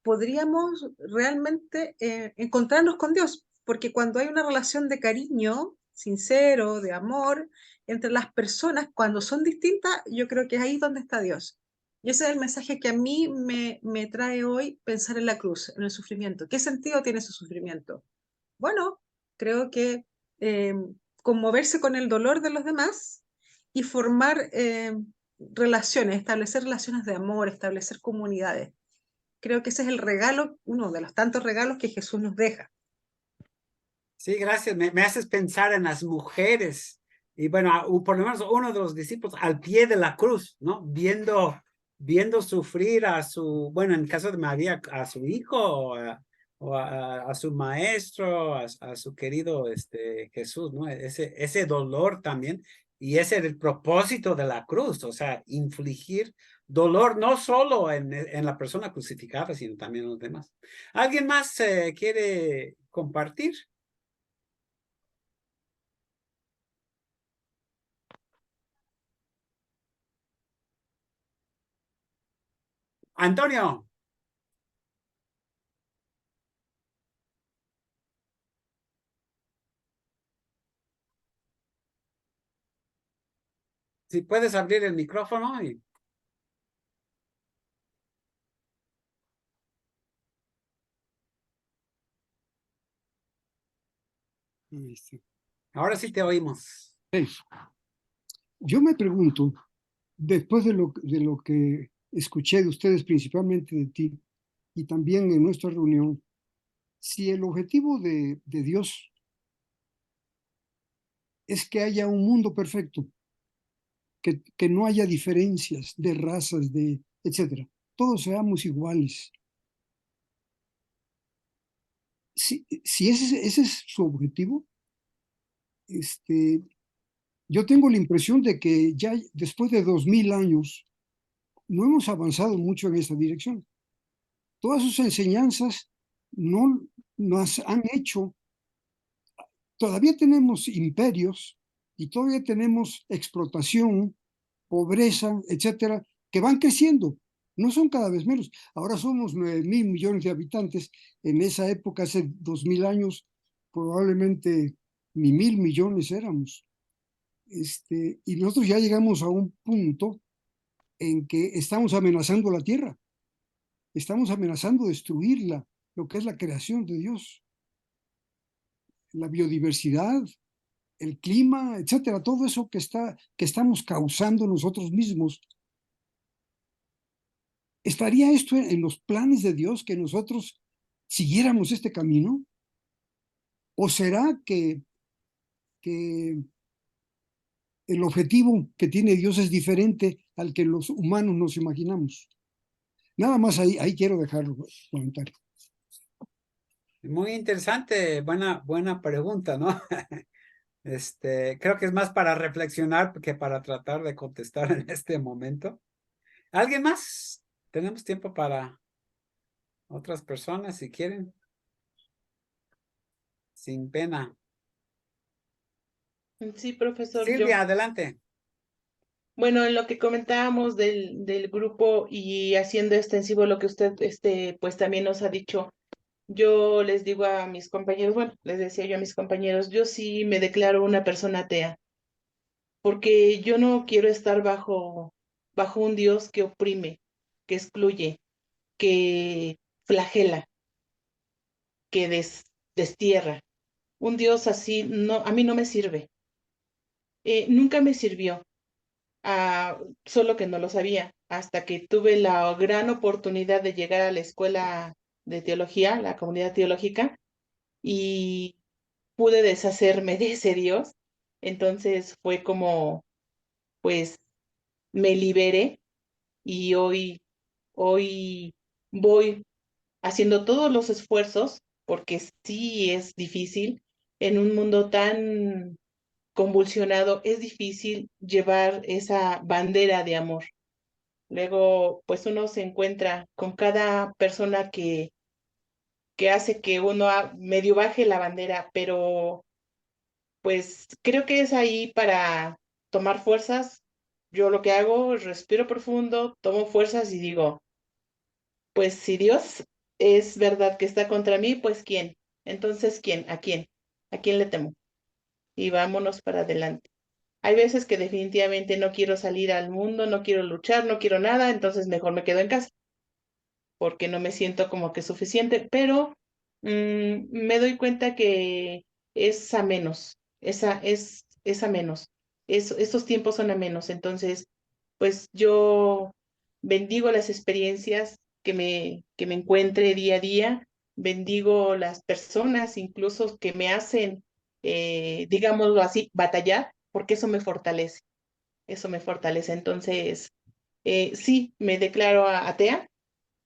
Podríamos realmente encontrarnos con Dios, porque cuando hay una relación de cariño sincero, de amor, entre las personas, cuando son distintas, yo creo que es ahí donde está Dios. Y ese es el mensaje que a mí me trae hoy pensar en la cruz, en el sufrimiento. ¿Qué sentido tiene ese sufrimiento? Bueno, creo que eh, conmoverse con el dolor de los demás y formar relaciones, establecer relaciones de amor, establecer comunidades. Creo que ese es el regalo, uno de los tantos regalos que Jesús nos deja. Sí, gracias. Me haces pensar en las mujeres. Y bueno, por lo menos uno de los discípulos al pie de la cruz, ¿no? Viendo sufrir bueno, en el caso de María, a su hijo o a su maestro, a su querido Jesús, ¿no? Ese dolor también. Y ese es el propósito de la cruz, o sea, infligir dolor no solo en la persona crucificada, sino también en los demás. ¿Alguien más quiere compartir? Antonio, si puedes abrir el micrófono. Ahí está. Ahora sí te oímos. Yo me pregunto, después de lo que escuché de ustedes, principalmente de ti, y también en nuestra reunión, si el objetivo de Dios es que haya un mundo perfecto, que no haya diferencias de razas, etcétera, todos seamos iguales. Si ese es su objetivo, yo tengo la impresión de que ya después de 2000 años no hemos avanzado mucho en esa dirección. Todas sus enseñanzas no nos han hecho, todavía tenemos imperios y todavía tenemos explotación, pobreza, etcétera, que van creciendo. No son cada vez menos. Ahora somos 9.000 millones de habitantes. En esa época, hace 2000 años, probablemente ni 1.000 millones éramos. Y nosotros ya llegamos a un punto en que estamos amenazando la tierra. Estamos amenazando destruirla, lo que es la creación de Dios, la biodiversidad, el clima, etcétera, todo eso que estamos causando nosotros mismos. ¿Estaría esto en los planes de Dios que nosotros siguiéramos este camino? ¿O será que el objetivo que tiene Dios es diferente al que los humanos nos imaginamos? Nada más ahí quiero dejarlo, comentario. Muy interesante, buena pregunta, ¿no? Creo que es más para reflexionar que para tratar de contestar en este momento. ¿Alguien más? Tenemos tiempo para otras personas si quieren. Sin pena. Sí, profesor, Silvia, adelante. bueno, en lo que comentábamos del grupo y haciendo extensivo lo que usted, pues también nos ha dicho, yo les digo a mis compañeros, bueno, les decía yo a mis compañeros, yo sí me declaro una persona atea, porque yo no quiero estar bajo un Dios que oprime, que excluye, que flagela, que destierra. Un Dios así no, a mí no me sirve. Nunca me sirvió. Solo que no lo sabía, hasta que tuve la gran oportunidad de llegar a la escuela de teología, la comunidad teológica, y pude deshacerme de ese Dios. Entonces fue como, pues, me liberé y hoy voy haciendo todos los esfuerzos, porque sí es difícil en un mundo tan convulsionado, es difícil llevar esa bandera de amor. Luego, pues uno se encuentra con cada persona que hace que uno medio baje la bandera, pero pues creo que es ahí para tomar fuerzas. Yo lo que hago es respiro profundo, tomo fuerzas y digo, pues si Dios es verdad que está contra mí, pues ¿quién? Entonces, ¿quién? ¿A quién? ¿A quién le temo? Y vámonos para adelante. Hay veces que definitivamente no quiero salir al mundo, no quiero luchar, no quiero nada, entonces mejor me quedo en casa, porque no me siento como que suficiente, pero me doy cuenta que es a menos, es a menos, estos tiempos son a menos, entonces, pues yo bendigo las experiencias que me encuentre día a día, bendigo las personas incluso que me hacen, digámoslo así, batallar, porque eso me fortalece, entonces, sí, me declaro atea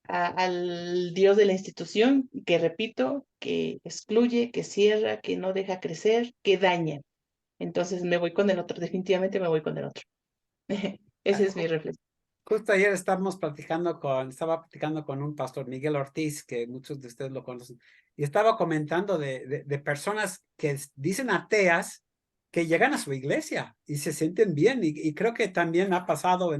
al Dios de la institución, que repito, que excluye, que cierra, que no deja crecer, que daña. Entonces me voy con el otro, definitivamente me voy con el otro. Ese es mi reflexión. Justo ayer estaba platicando con un pastor, Miguel Ortiz, que muchos de ustedes lo conocen, y estaba comentando de personas que dicen ateas que llegan a su iglesia y se sienten bien, y creo que también ha pasado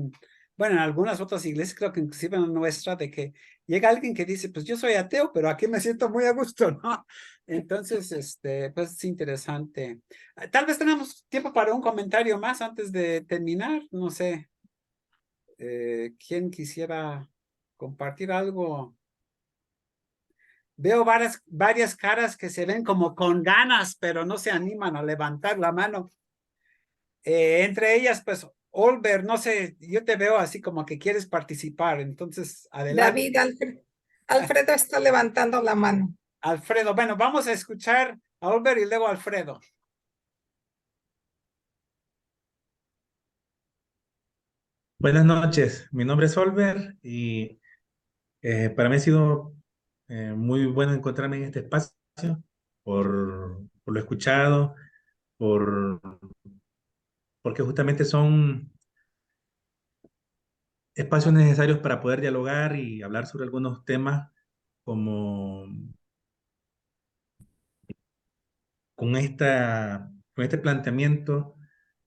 bueno, en algunas otras iglesias, creo que inclusive en la nuestra, de que llega alguien que dice, pues yo soy ateo, pero aquí me siento muy a gusto, ¿no? Entonces, pues es interesante. Tal vez tengamos tiempo para un comentario más antes de terminar, no sé. ¿Quién quisiera compartir algo? Veo varias caras que se ven como con ganas, pero no se animan a levantar la mano. Entre ellas, pues, Olver, no sé, yo te veo así como que quieres participar, entonces, adelante. Alfredo está levantando la mano. Alfredo, bueno, vamos a escuchar a Olver y luego a Alfredo. Buenas noches, mi nombre es Olver y para mí ha sido muy bueno encontrarme en este espacio por lo escuchado, por, porque justamente son espacios necesarios para poder dialogar y hablar sobre algunos temas como con este planteamiento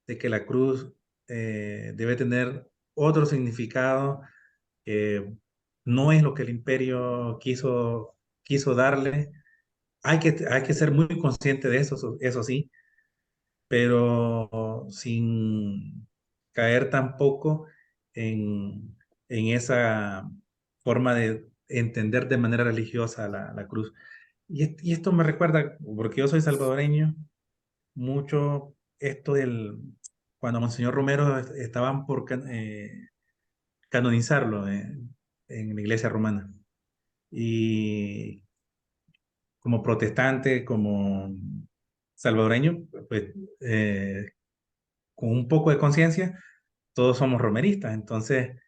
de que la cruz debe tener otro significado que no es lo que el imperio quiso darle. Hay que ser muy consciente de eso sí, pero sin caer tampoco en esa forma de entender de manera religiosa la cruz. Y esto me recuerda, porque yo soy salvadoreño, mucho esto cuando Monseñor Romero estaban por canonizarlo en la iglesia romana. Y como protestante, como salvadoreño, pues con un poco de conciencia, todos somos romeristas. Entonces,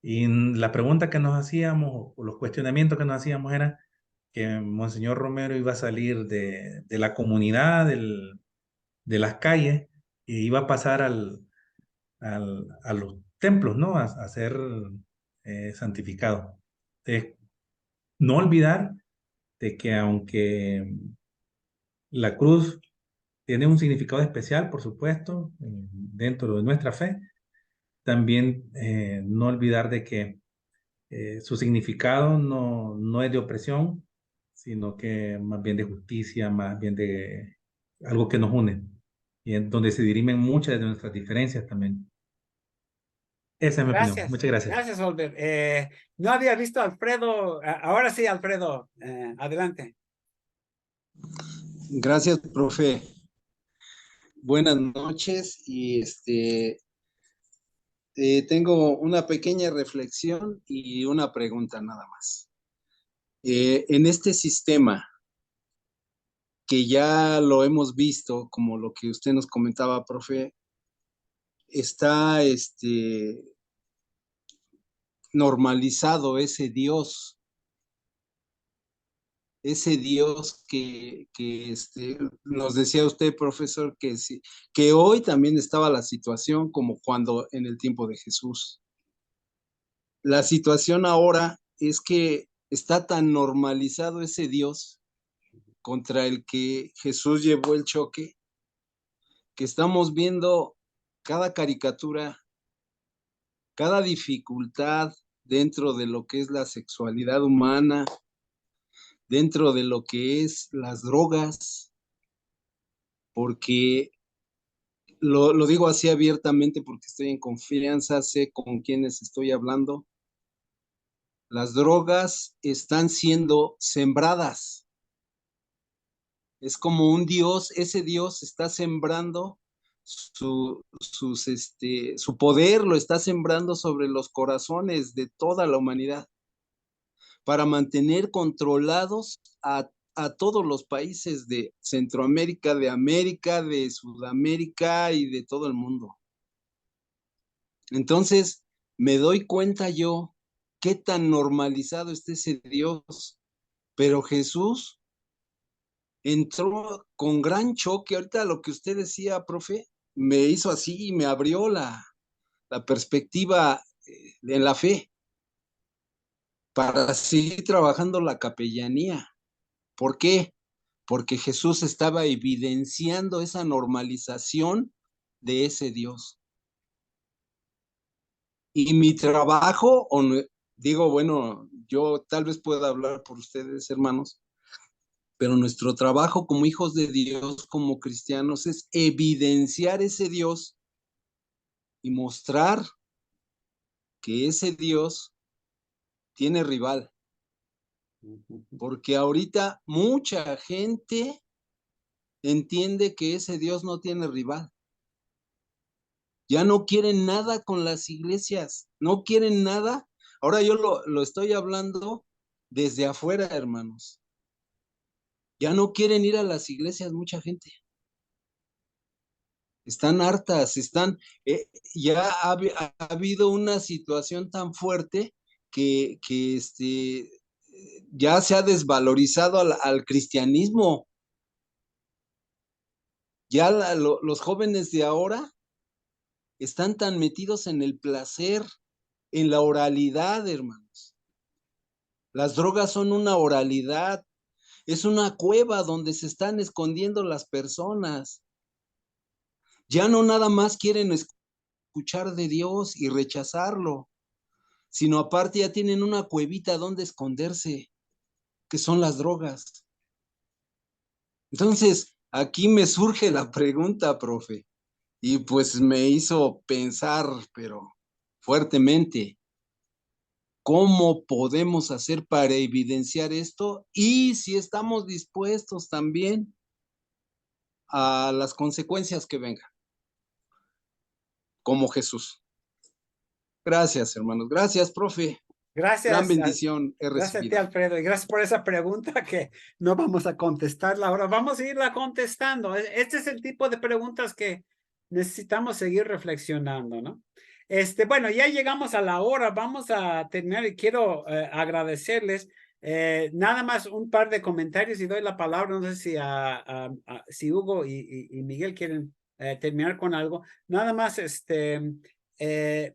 y la pregunta que nos hacíamos, o los cuestionamientos que nos hacíamos era que Monseñor Romero iba a salir de la comunidad, de las calles, y iba a pasar a los templos, ¿no? A ser santificado. Entonces, no olvidar de que aunque la cruz tiene un significado especial, por supuesto, dentro de nuestra fe, también no olvidar de que su significado no es de opresión, sino que más bien de justicia, más bien de algo que nos une, y en donde se dirimen muchas de nuestras diferencias también. Esa es mi opinión. Gracias, Muchas gracias. gracias, Olver. No había visto a Alfredo, ahora sí, Alfredo, adelante. Gracias, profe. Buenas noches y tengo una pequeña reflexión y una pregunta nada más. En este sistema que ya lo hemos visto, como lo que usted nos comentaba, profe, está normalizado ese Dios que nos decía usted, profesor, que hoy también estaba la situación como cuando en el tiempo de Jesús. La situación ahora es que está tan normalizado ese Dios contra el que Jesús llevó el choque, que estamos viendo cada caricatura, cada dificultad dentro de lo que es la sexualidad humana, dentro de lo que es las drogas, porque lo digo así abiertamente porque estoy en confianza, sé con quiénes estoy hablando. Las drogas están siendo sembradas. Es como un Dios, ese Dios está sembrando su poder, lo está sembrando sobre los corazones de toda la humanidad para mantener controlados a todos los países de Centroamérica, de América, de Sudamérica y de todo el mundo. Entonces, me doy cuenta yo qué tan normalizado está ese Dios, pero Jesús entró con gran choque. Ahorita lo que usted decía, profe, me hizo así y me abrió la perspectiva en la fe para seguir trabajando la capellanía. ¿Por qué? Porque Jesús estaba evidenciando esa normalización de ese Dios. Y mi trabajo, digo, bueno, yo tal vez pueda hablar por ustedes, hermanos, pero nuestro trabajo como hijos de Dios, como cristianos, es evidenciar ese Dios y mostrar que ese Dios tiene rival, porque ahorita mucha gente entiende que ese Dios no tiene rival. Ya no quieren nada con las iglesias, no quieren nada. Ahora yo lo estoy hablando desde afuera, hermanos. Ya no quieren ir a las iglesias mucha gente. Están hartas, ya ha habido una situación tan fuerte que ya se ha desvalorizado al cristianismo. Ya los jóvenes de ahora están tan metidos en el placer, en la oralidad, hermanos. Las drogas son una oralidad, es una cueva donde se están escondiendo las personas. Ya no nada más quieren escuchar de Dios y rechazarlo, sino aparte ya tienen una cuevita donde esconderse, que son las drogas. Entonces, aquí me surge la pregunta, profe, y pues me hizo pensar, pero fuertemente, ¿cómo podemos hacer para evidenciar esto? Y si estamos dispuestos también a las consecuencias que vengan, como Jesús. Gracias, hermanos. Gracias, profe. Gran Gracias, bendición he gracias a ti, recibido. Alfredo, y gracias por esa pregunta que no vamos a contestarla ahora, vamos a irla contestando. Este es el tipo de preguntas que necesitamos seguir reflexionando, ¿no? Bueno, ya llegamos a la hora, vamos a terminar y quiero agradecerles. Nada más un par de comentarios y doy la palabra, no sé si, si Hugo y Miguel quieren terminar con algo. Nada más,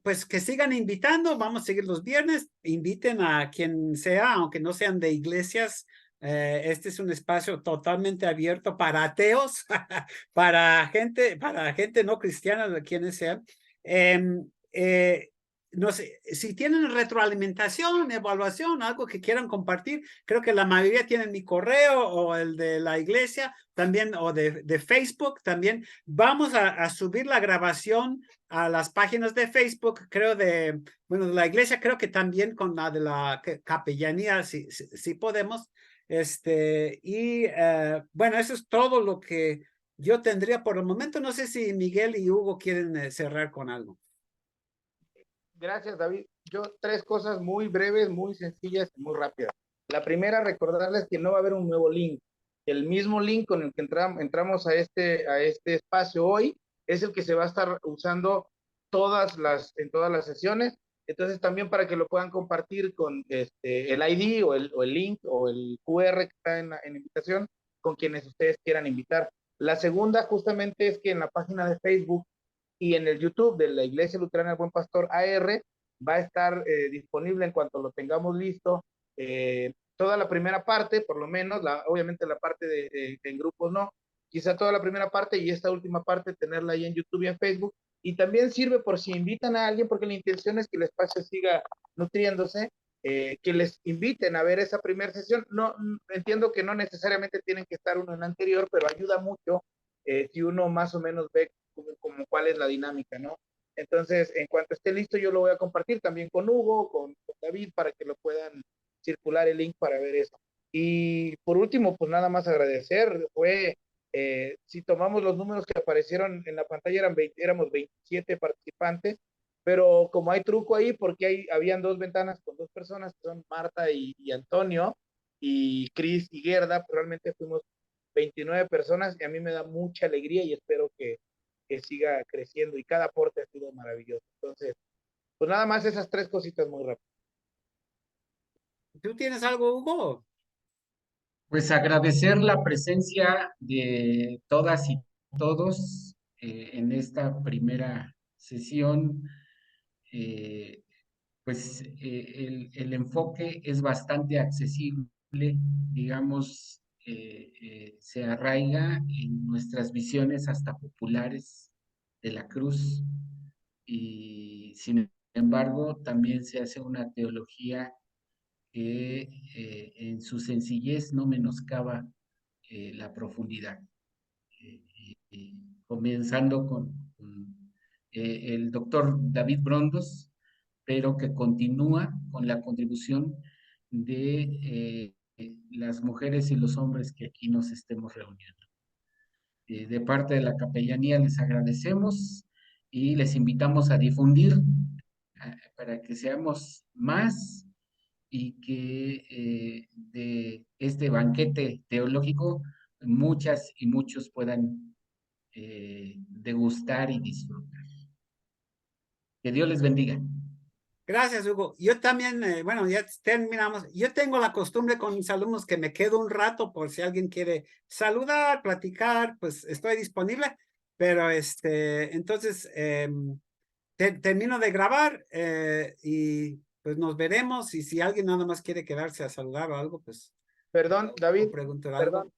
pues que sigan invitando, vamos a seguir los viernes, inviten a quien sea, aunque no sean de iglesias. Este es un espacio totalmente abierto para ateos, para gente no cristiana, de quienes sean. No sé, si tienen retroalimentación, evaluación, algo que quieran compartir, creo que la mayoría tienen mi correo o el de la iglesia, también, o de Facebook también. Vamos a subir la grabación a las páginas de Facebook, creo de la iglesia, creo que también con la de la capellanía, si podemos. Bueno, eso es todo lo que yo tendría por el momento. No sé si Miguel y Hugo quieren cerrar con algo. Gracias, David. Yo tres cosas muy breves, muy sencillas y muy rápidas. La primera, recordarles que no va a haber un nuevo link. El mismo link con el que entramos a este espacio hoy es el que se va a estar usando en todas las sesiones. Entonces, también para que lo puedan compartir con el ID o el link o el QR que está en la invitación con quienes ustedes quieran invitar. La segunda, justamente, es que en la página de Facebook y en el YouTube de la Iglesia Luterana del Buen Pastor AR va a estar disponible en cuanto lo tengamos listo. Toda la primera parte, por lo menos, obviamente la parte en grupos no, quizá toda la primera parte y esta última parte tenerla ahí en YouTube y en Facebook. Y también sirve por si invitan a alguien, porque la intención es que el espacio siga nutriéndose, que les inviten a ver esa primera sesión. No, entiendo que no necesariamente tienen que estar uno en la anterior, pero ayuda mucho si uno más o menos ve como cuál es la dinámica, ¿no? Entonces, en cuanto esté listo, yo lo voy a compartir también con Hugo, con David, para que lo puedan circular el link para ver eso. Y por último, pues nada más agradecer, si tomamos los números que aparecieron en la pantalla, éramos 27 participantes, pero como hay truco ahí, porque habían dos ventanas con dos personas, que son Marta y Antonio, y Cris y Gerda, pues realmente fuimos 29 personas, y a mí me da mucha alegría y espero que siga creciendo, y cada aporte ha sido maravilloso. Entonces, pues nada más esas tres cositas muy rápido. ¿Tú tienes algo, Hugo? Pues agradecer la presencia de todas y todos en esta primera sesión. Pues el enfoque es bastante accesible, digamos, se arraiga en nuestras visiones hasta populares de la cruz, y sin embargo también se hace una teología que en su sencillez no menoscaba la profundidad. Comenzando con el doctor David Brondos, pero que continúa con la contribución de las mujeres y los hombres que aquí nos estemos reuniendo. De parte de la capellanía les agradecemos y les invitamos a difundir para que seamos más y que de este banquete teológico muchas y muchos puedan degustar y disfrutar. Que Dios les bendiga. Gracias, Hugo. Yo también, bueno, ya terminamos. Yo tengo la costumbre con mis alumnos que me quedo un rato por si alguien quiere saludar, platicar, pues estoy disponible. Pero entonces termino de grabar y pues nos veremos. Y si alguien nada más quiere quedarse a saludar o algo, pues Perdón, David, preguntar algo. perdón.